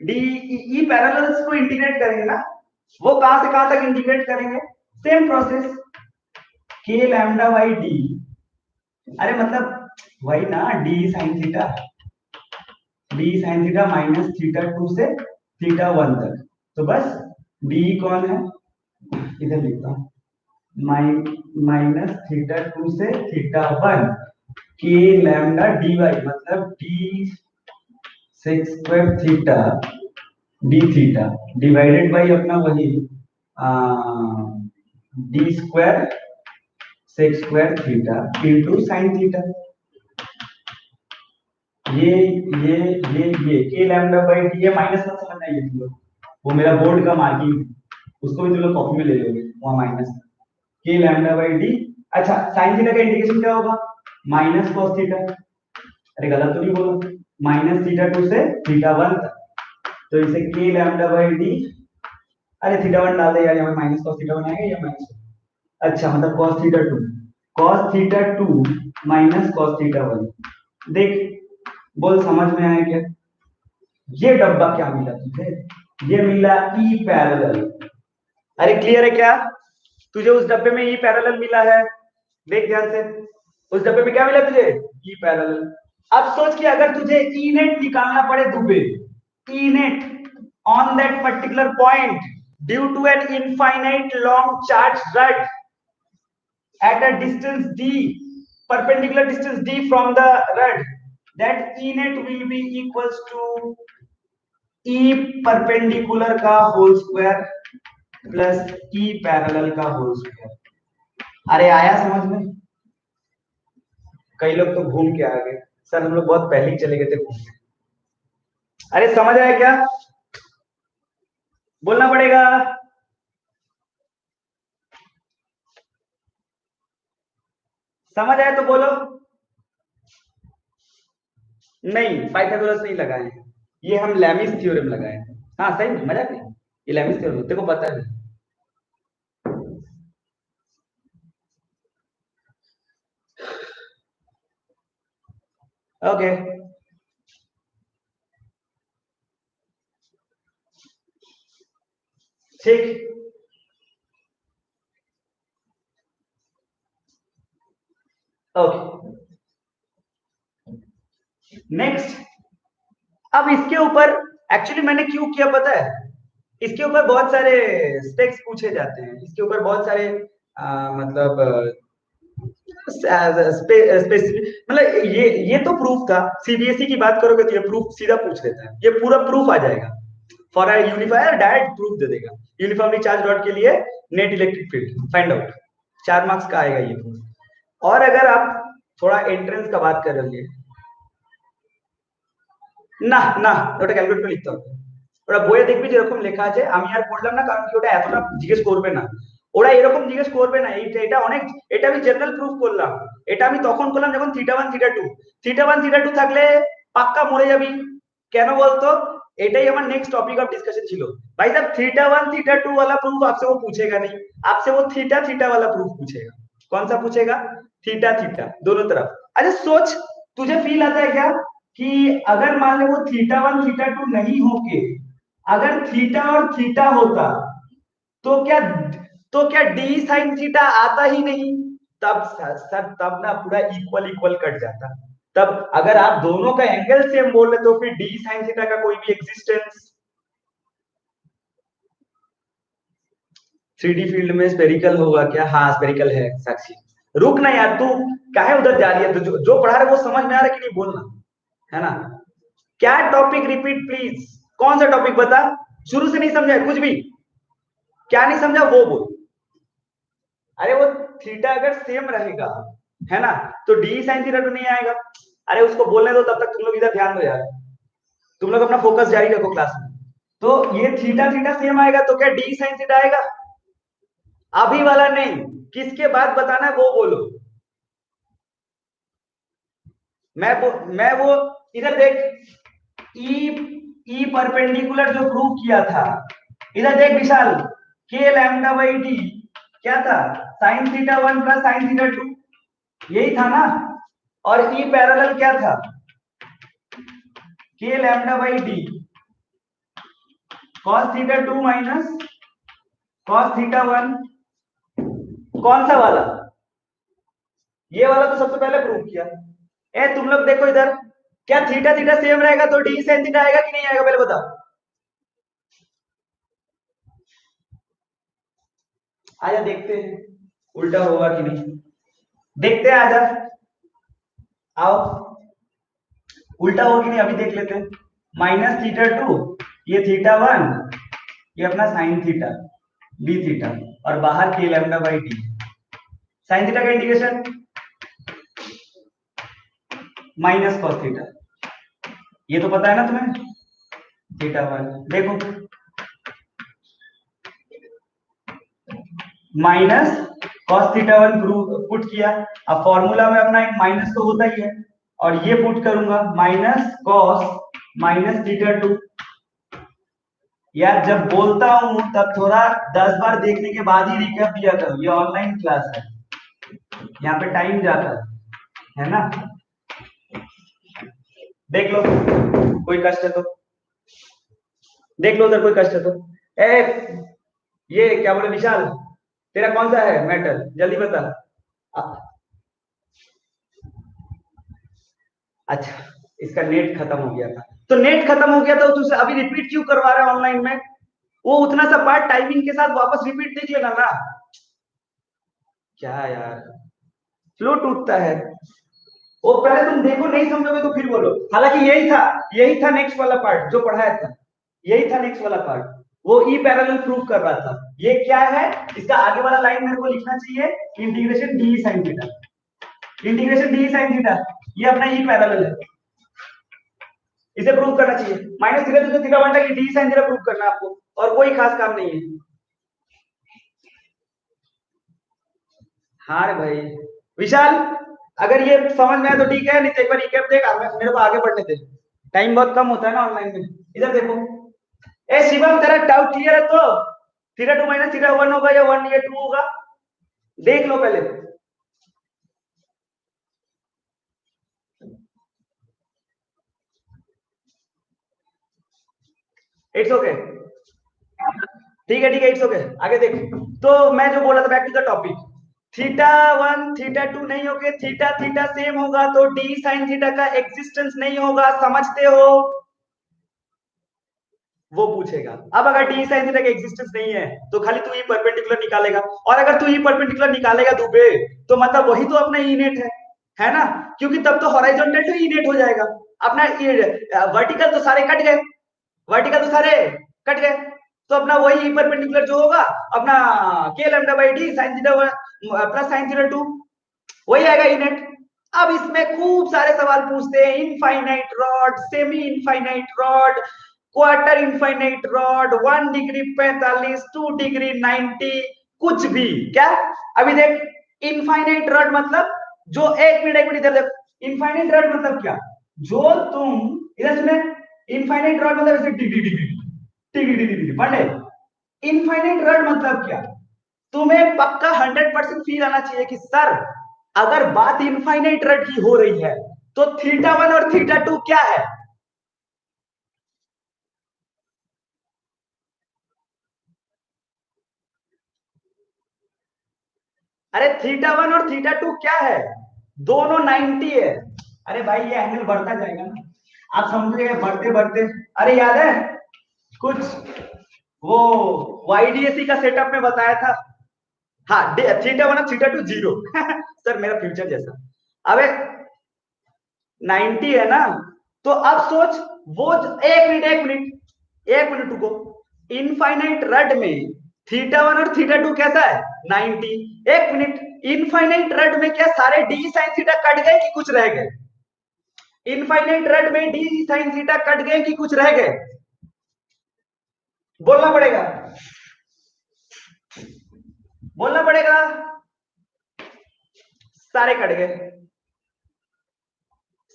डी ई पैरेलल्स को इंटीग्रेट करेंगे ना, वो कहां से कहां तक इंटीग्रेट करेंगे, सेम प्रोसेस, के लैम्डा बाई डी, अरे मतलब वही ना, D sine theta, D sine theta minus theta two से थीटा वन तक, तो बस डी कौन है, इधर लिखता हूं, माइनस थीटा टू से थीटा वन के लैम्डा डी वाई, मतलब D sec square theta D theta divided by अपना वही D square sec square theta into sine theta. ये ये के लैम्डा बाई डी, ये माइनस मत समझना, ये तुम लोग, वो मेरा बोर्ड का मार्किंग है, उसको भी तुम लोग कॉपी में ले लोगे, वहां माइनस के लैम्डा बाई डी। अच्छा, साइन थीटा का इंटीग्रेशन क्या होगा? माइनस कॉस थीटा, अरे गलत तो नहीं बोला, माइनस थीटा टू से थीटा वन तक, तो इसे के लैम्डा बाई डी, अरे थीटा वन डाल दे यार, यहाँ माइनस कॉस थीटा वन आएगा या माइनस, अच्छा मतलब cos theta two, cos theta two minus cos theta one. देख, बोल समझ में आया क्या? ये डब्बा क्या मिला तुझे? ये मिला ई पैरेलल। अरे क्लियर है क्या? तुझे उस डब्बे में ई पैरेलल मिला है, देख ध्यान से, उस डब्बे में क्या मिला तुझे? E parallel. अब सोच कि अगर तुझे ई नेट निकालना पड़े Dubey, E net on that particular point due to an infinite long charge rod at a distance d, perpendicular distance d from the rod, that E net will be equals to E perpendicular का whole square plus E parallel का whole square। अरे आया समझ में? कई लोग तो घूम के आ गए, सर हम लोग बहुत पहले ही चले गए थे घूमने। अरे समझ आया क्या? बोलना पड़ेगा। समझ आया तो बोलो। नहीं, पाइथागोरस नहीं लगाए हैं, ये हम लैमिस थ्योरम लगाए हैं। हाँ सही में, मजाक नहीं, ये लैमिस थ्योरम तेरे को पता है। ओके, ठीक, ओके नेक्स्ट। अब इसके ऊपर एक्चुअली मैंने क्यों किया पता है? इसके ऊपर बहुत सारे स्पेक्स पूछे जाते हैं, इसके ऊपर बहुत सारे मतलब स्पेसिफिक, मतलब ये तो प्रूफ था, सीबीएसई की बात करोगे तो ये प्रूफ सीधा पूछ लेता है, ये पूरा प्रूफ आ जाएगा। For a unifier direct proof दे देगा, यूनिफॉर्मली चार्ज रॉड के लिए net electric field find out, 4 marks का आएगा ये प्रूफ। और अगर आप थोड़ा एंट्रेंस का बात करोगे, না না ওটা ক্যালকুলেট করে লিখতে হবে, ওরা বইয়ে দেখবি যে এরকম লেখা আছে, আমি আর পড়লাম না কারণ কি ওটা এতটা জিজ্ঞেস করবে না, ওরা এরকম জিজ্ঞেস করবে না, এইটা এটা অনেক, এটা আমি জেনারেল প্রুফ করলাম, এটা আমি তখন করলাম যখন theta one theta two, theta one theta two থাকলে পাক্কা মরে যাবি। কেন বলতো? এটাই আমার नेक्स्ट टॉपिक ऑफ डिस्कशन ছিল। भाई साहब थीटा वन थीटा टू वाला प्रूफ आपसे वो पूछेगा नहीं, आपसे वो थीटा थीटा वाला प्रूफ पूछेगा। कौन सा पूछेगा? थीटा थीटा दोनों तरफ। अच्छा सोच, तुझे फील आता है क्या कि अगर मान ले वो थीटा वन थीटा टू नहीं होके अगर थीटा और थीटा होता, तो क्या डी साइन थीटा आता ही नहीं? तब सर तब ना पूरा इक्वल इक्वल कट जाता। तब अगर आप दोनों का एंगल सेम बोल रहे तो फिर डी साइन थीटा का कोई भी एग्जिस्टेंस, थ्री डी फील्ड में स्पेरिकल होगा क्या? हाँ स्पेरिकल है साक्षी। रुक ना यार, तू काहे उधर जा रही है? तो जो पढ़ा रहे वो समझ में आ रहा है कि नहीं बोलना, है ना? क्या टॉपिक रिपीट प्लीज, कौन सा टॉपिक बता, शुरू से नहीं समझा है कुछ भी, क्या नहीं समझा वो बोल। अरे वो थीटा अगर सेम रहेगा, है ना, तो डी साइन थीटा तो नहीं आएगा। अरे उसको बोलने दो, तब तक तुम लोग इधर ध्यान दो यार, तुम लोग अपना फोकस जारी रखो क्लास में। तो ये थीटा थीटा सेम आएगा तो क्या डी साइन थीटा आएगा? अभी वाला नहीं, किसके बाद बताना है वो बोलो। मैं वो इधर देख, ई ई परपेंडिकुलर जो प्रूव किया था, इधर देख विशाल, के लैम्डा बाई डी क्या था? Sign theta one plus sine theta to, यही था ना? और ई पैरेलल क्या था? के lambda by D cos theta two minus cos theta one. कौन सा वाला? ये वाला तो सबसे पहले प्रूव किया। ए तुम लोग देखो इधर, क्या थीटा थीटा सेम रहेगा तो डी साइन थीटा आएगा कि नहीं आएगा? पहले बताओ। आजा देखते हैं उल्टा होगा कि नहीं, देखते हैं, आजा आओ, उल्टा होगा कि नहीं अभी देख लेते हैं। माइनस थीटा टू, ये थीटा वन, ये अपना साइन थीटा डी थीटा, और बाहर के lambda by D. Sine theta का इंटीग्रेशन माइनस कॉस थीटा, ये तो पता है ना तुम्हें, थीटा वन। देखो minus cos theta one put किया। अब फॉर्मूला में अपना एक माइनस तो होता ही है, और ये पुट करूंगा minus cos minus theta to. यार जब बोलता हूं तब थोड़ा 10 बार देखने के बाद ही रिकैप किया करो, ये ऑनलाइन क्लास है, यहाँ पे टाइम जाता है ना। देख लो कोई कष्ट है तो, देख लो उधर कोई कष्ट है तो। ए ये क्या बोले विशाल, तेरा कौन सा है मेटल, जल्दी बता। अच्छा, इसका नेट खत्म हो गया था, तो नेट खत्म हो गया था तो तुझसे अभी रिपीट क्यों करवा रहा है ऑनलाइन में? वो उतना सा पार्ट टाइमिंग के साथ वापस रिपीट देख लेना ना। क्या यार, फ्लो टूटता है। वो पहले तुम देखो, नहीं समझोगे तो फिर बोलो। हालांकि यही था नेक्स्ट वाला पार्ट जो पढ़ाया था, यही था नेक्स्ट वाला पार्ट। वो ई पैरेलल प्रूव कर रहा था। ये क्या है, इसका आगे वाला लाइन मेरे को लिखना चाहिए, integration D sine theta, integration D sine theta, ये अपना ई पैरेलल है, इसे प्रूव करना चाहिए। Minus theta two theta one तक डी साइन थीटा प्रूव करना है आपको, और कोई खास काम नहीं है। हाँ रे भाई विशाल, अगर ये समझ में आया तो ठीक है, नहीं तो एक बार रिकैप देगा, मेरे को आगे बढ़ने दे, टाइम बहुत कम होता है ना ऑनलाइन में। इधर देखो, ए शिवम तेरा डाउट क्लियर है तो? Theta two minus theta one होगा या वन ये टू होगा, देख लो पहले। इट्स ओके, ठीक है इट्स ओके। आगे देख, तो मैं जो बोला था, back to the topic, theta one theta two नहीं होगे, थीटा थीटा सेम होगा तो डी साइन थीटा का एग्जिस्टेंस नहीं होगा, समझते हो? वो पूछेगा। अब अगर डी साइन थीटा का एग्जिस्टेंस नहीं है तो खाली तू ही परपेंडिकुलर निकालेगा, और अगर तू ही परपेंडिकुलर निकालेगा दुबे, तो मतलब वही तो अपना ई नेट है ना? क्योंकि तब तो हॉराइजॉन्टल टू ई नेट हो जाएगा। अपना वर्टिकल तो सारे कट गए, वर्टिकल तो सारे कट गए, तो अपना वही परपेंडिकुलर जो होगा अपना के lambda by D sine theta plus sine theta to, वही आएगा ई नेट। अब इसमें खूब सारे सवाल पूछते हैं, infinite rod, semi infinite rod, quarter infinite rod, 1 degree 45, 2 degree 90, कुछ भी क्या। अभी देख, इनफाइनाइट रॉड मतलब जो, एक मिनट इधर देख, इनफाइनाइट रॉड मतलब क्या, जो तुम इधर सुने, इनफाइनाइट रॉड मतलब ऐसे degree degree degree degree degree पढ़े। इनफाइनाइट रॉड मतलब क्या, तुम्हें पक्का 100% फील आना चाहिए कि सर अगर बात इनफाइनाइट रॉड की हो रही है तो थीटा वन और थीटा टू क्या है? अरे थीटा वन और थीटा टू क्या है? दोनों 90 है। अरे भाई ये एंगल बढ़ता जाएगा ना, आप समझिए बढ़ते बढ़ते। अरे याद है कुछ वो वाईडीएसी का सेटअप में बताया था? हाँ, थीटा वन और थीटा टू जीरो। सर मेरा फ्यूचर जैसा। अबे 90 है ना, तो अब सोच, वो एक मिनट रुको, इनफाइनाइट रड में थीटा वन और थीटा टू कैसा है? 90। एक मिनट, इनफाइनाइट रड में क्या सारे डी साइन थीटा कट गए कि कुछ रह गए? इनफाइनाइट रड में डी साइन थीटा कट गए कि कुछ रह गए? बोलना पड़ेगा, बोलना पड़ेगा। सारे कट गए,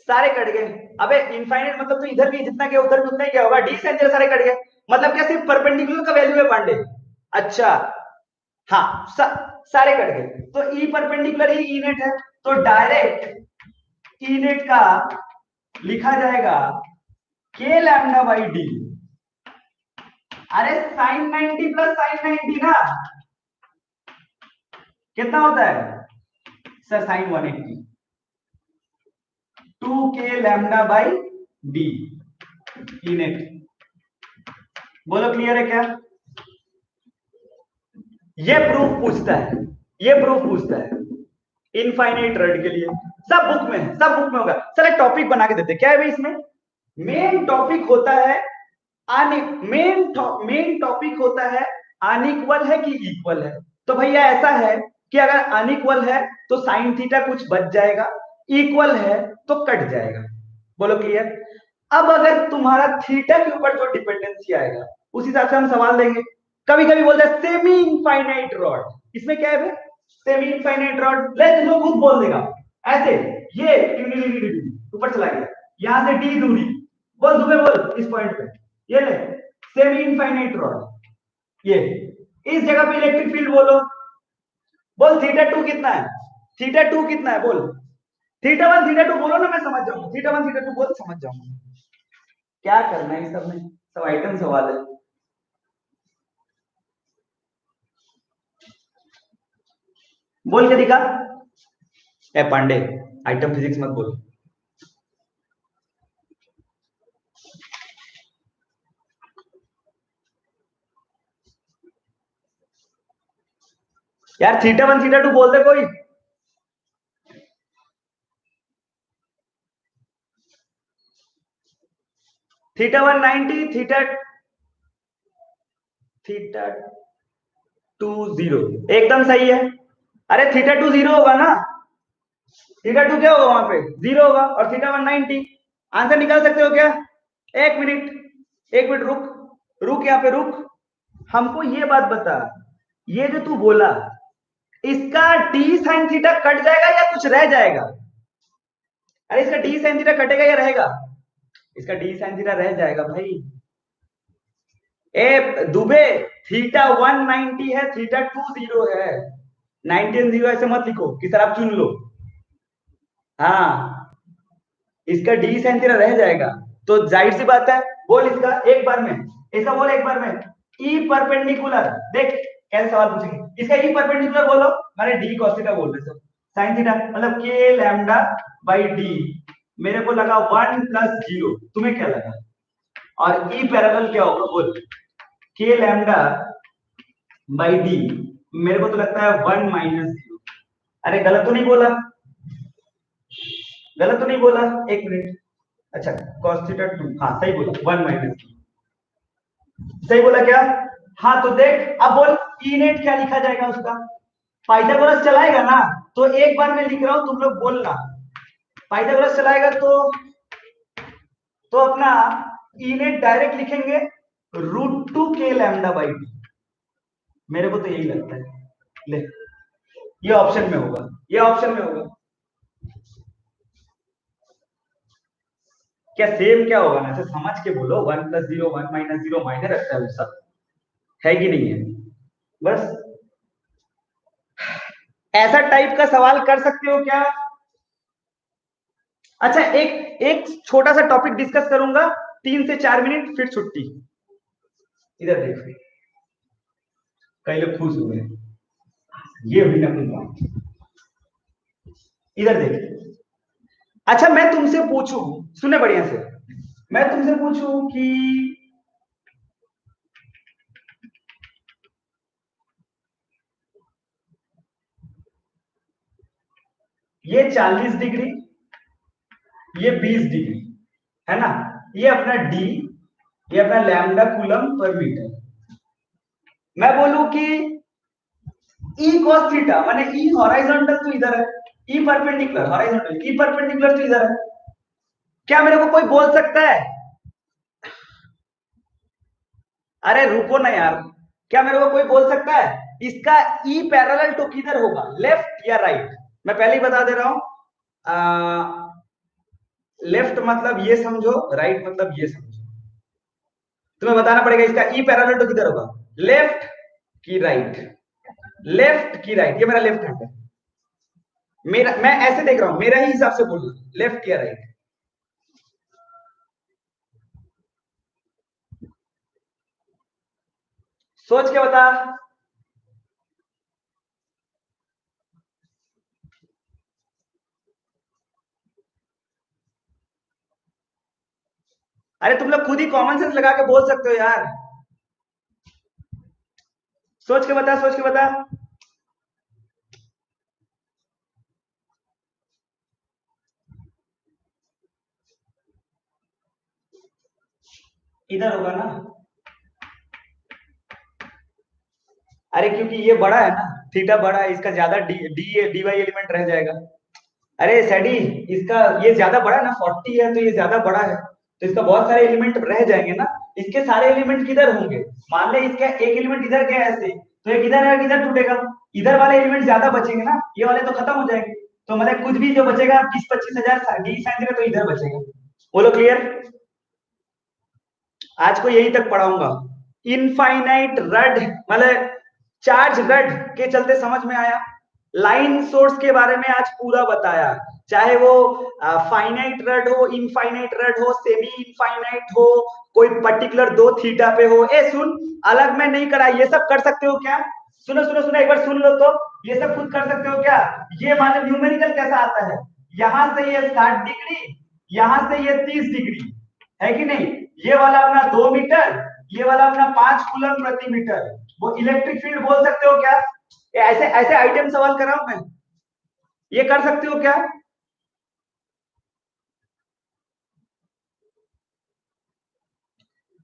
सारे कट गए। अबे इनफाइनाइट मतलब तो इधर भी जितना गया उधर भी उतना ही गया होगा, डी साइन थीटा सारे कट गए, मतलब क्या सिर्फ परपेंडिकुलर का वैल्यू है पांडे? अच्छा, हाँ सारे कट गए, तो ई परपेंडिकुलर ही ई नेट है, तो डायरेक्ट ई नेट का लिखा जाएगा के लैम्डा बाई डी। अरे साइन 90 प्लस साइन 90 ना कितना होता है सर? साइन 180, 2 के lambda by D E net. बोलो क्लियर है क्या? ये प्रूफ पूछता है, ये प्रूफ पूछता है इनफाइनाइट रड के लिए। सब बुक में है, सब बुक में होगा। सर एक टॉपिक बना के देते, क्या है भाई इसमें? मेन टॉपिक होता है मेन टॉपिक होता है अनइक्वल है कि इक्वल है। तो भैया ऐसा है कि अगर अनइक्वल है तो साइन थीटा कुछ बच जाएगा, इक्वल है तो कट जाएगा। बोलो क्लियर? अब अगर तुम्हारा थीटा के ऊपर जो डिपेंडेंसी आएगा उस हिसाब से हम सवाल देंगे। कभी कभी बोलते हैं सेमी इनफाइनाइट रॉड, इसमें क्या है सेमी इनफाइनाइट रॉड, ले तुम खुद बोल देगा ऐसे, ये ऊपर चला गया, यहां से डी दूरी, बोल तुम्हें बोल इस पॉइंट पे, ये ले सेमी इनफाइनाइट रॉड, ये इस जगह पे इलेक्ट्रिक फील्ड बोलो, बोल थीटा टू कितना है, थीटा टू कितना है बोल, थीटा वन थीटा टू बोलो ना, मैं समझ जाऊंगा, थीटा वन थीटा टू बोल समझ जाऊंगा। क्या करना है इस सब में, सब आइटम सवाल है। बोल के दिखा ए पांडे, आइटम फिजिक्स मत बोल। यार थीटा वन थीटा टू बोल दे कोई। Theta one 90, theta theta two 0 एकदम सही है। अरे थीटा टू 0 होगा ना, थीटा टू क्या होगा वहां पे 0 होगा, और थीटा वन 90। आंसर निकाल सकते हो क्या? एक मिनट, एक मिनट रुक, रुक यहाँ पे रुक, हमको ये बात बता, ये जो तू बोला इसका डी साइन थीटा कट जाएगा या कुछ रह जाएगा? अरे इसका डी साइन थीटा कटेगा या रहेगा? इसका डी साइन थीटा रह जाएगा भाई। ए दुबे, थीटा 190 है, थीटा 20 है, 19 0 ऐसे मत लिखो कि सर आप चुन लो। हाँ, इसका डी साइन थीटा रह जाएगा, तो जाहिर सी बात है, बोल इसका एक बार में, इसका बोल एक बार में, ई परपेंडिकुलर, देख कैसे सवाल पूछेंगे, इसका ई परपेंडिकुलर बोलो, मैंने डी कॉस थीटा बोल रहे साइन थीटा मतलब के लैम्डा बाई डी, मेरे को लगा 1 + 0, तुम्हें क्या लगा? और ई पैरेलल क्या होगा बोल, के लैम्डा बाई डी, मेरे को तो लगता है 1 - 0। अरे गलत तो नहीं बोला, गलत तो नहीं बोला, एक मिनट, अच्छा cos थीटा 2, हाँ सही बोला 1 - 0, सही बोला क्या? हाँ तो देख अब बोल ई नेट क्या लिखा जाएगा उसका, पाइथागोरस चलाएगा ना, तो एक बार मैं लिख रहा हूं तुम लोग बोलना, पाइथागोरस चलाएगा तो अपना ई नेट डायरेक्ट लिखेंगे √2 के लैम्डा बाई डी, मेरे को तो यही लगता है, ले ये ऑप्शन में होगा, ये ऑप्शन में होगा। क्या सेम क्या होगा ना, समझ के बोलो, 1 + 0 1 - 0 मायने रखता है वो सब, है कि नहीं है? बस ऐसा टाइप का सवाल कर सकते हो क्या? अच्छा एक एक छोटा सा टॉपिक डिस्कस करूंगा, 3 से 4 मिनट फिर छुट्टी। इधर देख, कई लोग खुश हुए, ये हुई ना अपनी बात, इधर देख। अच्छा मैं तुमसे पूछूं, सुने बढ़िया से, मैं तुमसे पूछूं कि ये 40 डिग्री, ये 20 डिग्री है ना, ये अपना डी, ये अपना लैम्डा कूलम पर मीटर, मैं बोलूं कि ई cos थीटा माने ई हॉरिजॉन्टल तो इधर है, E perpendicular horizontal, E perpendicular तो इधर है, क्या मेरे को कोई बोल सकता है? अरे रुको ना यार, क्या मेरे को कोई बोल सकता है इसका ई पैरेलल टू किधर होगा, लेफ्ट या राइट? मैं पहले ही बता दे रहा हूं, लेफ्ट मतलब ये समझो, राइट मतलब ये समझो, तुम्हें बताना पड़ेगा इसका ई पैरेलल टू किधर होगा, लेफ्ट की राइट, लेफ्ट की राइट, ये मेरा लेफ्ट हैंड है, मेरा मैं ऐसे देख रहा हूं, मेरा ही हिसाब से बोलना, लेफ्ट या राइट? सोच के बता। अरे तुम लोग खुद ही कॉमन सेंस लगा के बोल सकते हो यार, सोच के बता, सोच के बता। इधर होगा ना, अरे क्योंकि ये बड़ा है ना, थीटा बड़ा है, इसका ज्यादा d d d y element रह जाएगा। अरे सैडी, इसका ये ज्यादा बड़ा है ना, 40 है तो ये ज्यादा बड़ा है, तो इसका बहुत सारे एलिमेंट रह जाएंगे ना। इसके सारे एलिमेंट किधर होंगे? मान ले इसका एक एलिमेंट इधर गया ऐसे, तो एक इधर है, किधर टूटेगा? इधर वाले एलिमेंट ज्यादा बचेंगे ना, ये वाले तो खत्म हो जाएंगे। तो मतलब कुछ भी जो बचेगा 20-25 हजार डी साइन तो इधर बचेगा। बोलो क्लियर? आज को यही तक पढ़ाऊंगा। इनफाइनाइट रड मतलब चार्ज रड के चलते समझ में आया। लाइन सोर्स के बारे में आज पूरा बताया, चाहे वो फाइनाइट रड हो, इनफाइनाइट रड हो, सेमी इनफाइनाइट हो, कोई पर्टिकुलर दो थीटा पे हो। ए सुन, अलग में नहीं करा, ये सब कर सकते हो क्या? सुनो सुनो सुनो, एक बार सुन लो तो। ये सब खुद कर सकते हो क्या? ये मान लो न्यूमेरिकल कैसा आता है, यहां से ये 60 डिग्री, यहां से ये 30 डिग्री, है कि नहीं? ये वाला अपना 2 मीटर, ये वाला अपना 5 कूलम प्रति मीटर। वो इलेक्ट्रिक फील्ड बोल सकते हो क्या? ऐसे ऐसे आइटम सवाल कर रहा हूं मैं, ये कर सकते हो क्या?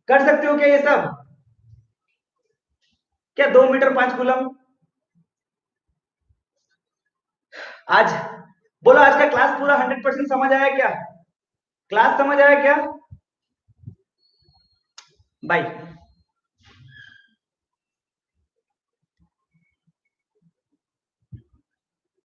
कर सकते हो क्या ये सब? क्या 2 मीटर 5 कूलम? आज बोलो, आज का क्लास पूरा 100% समझ आया क्या? क्लास समझ आया क्या भाई?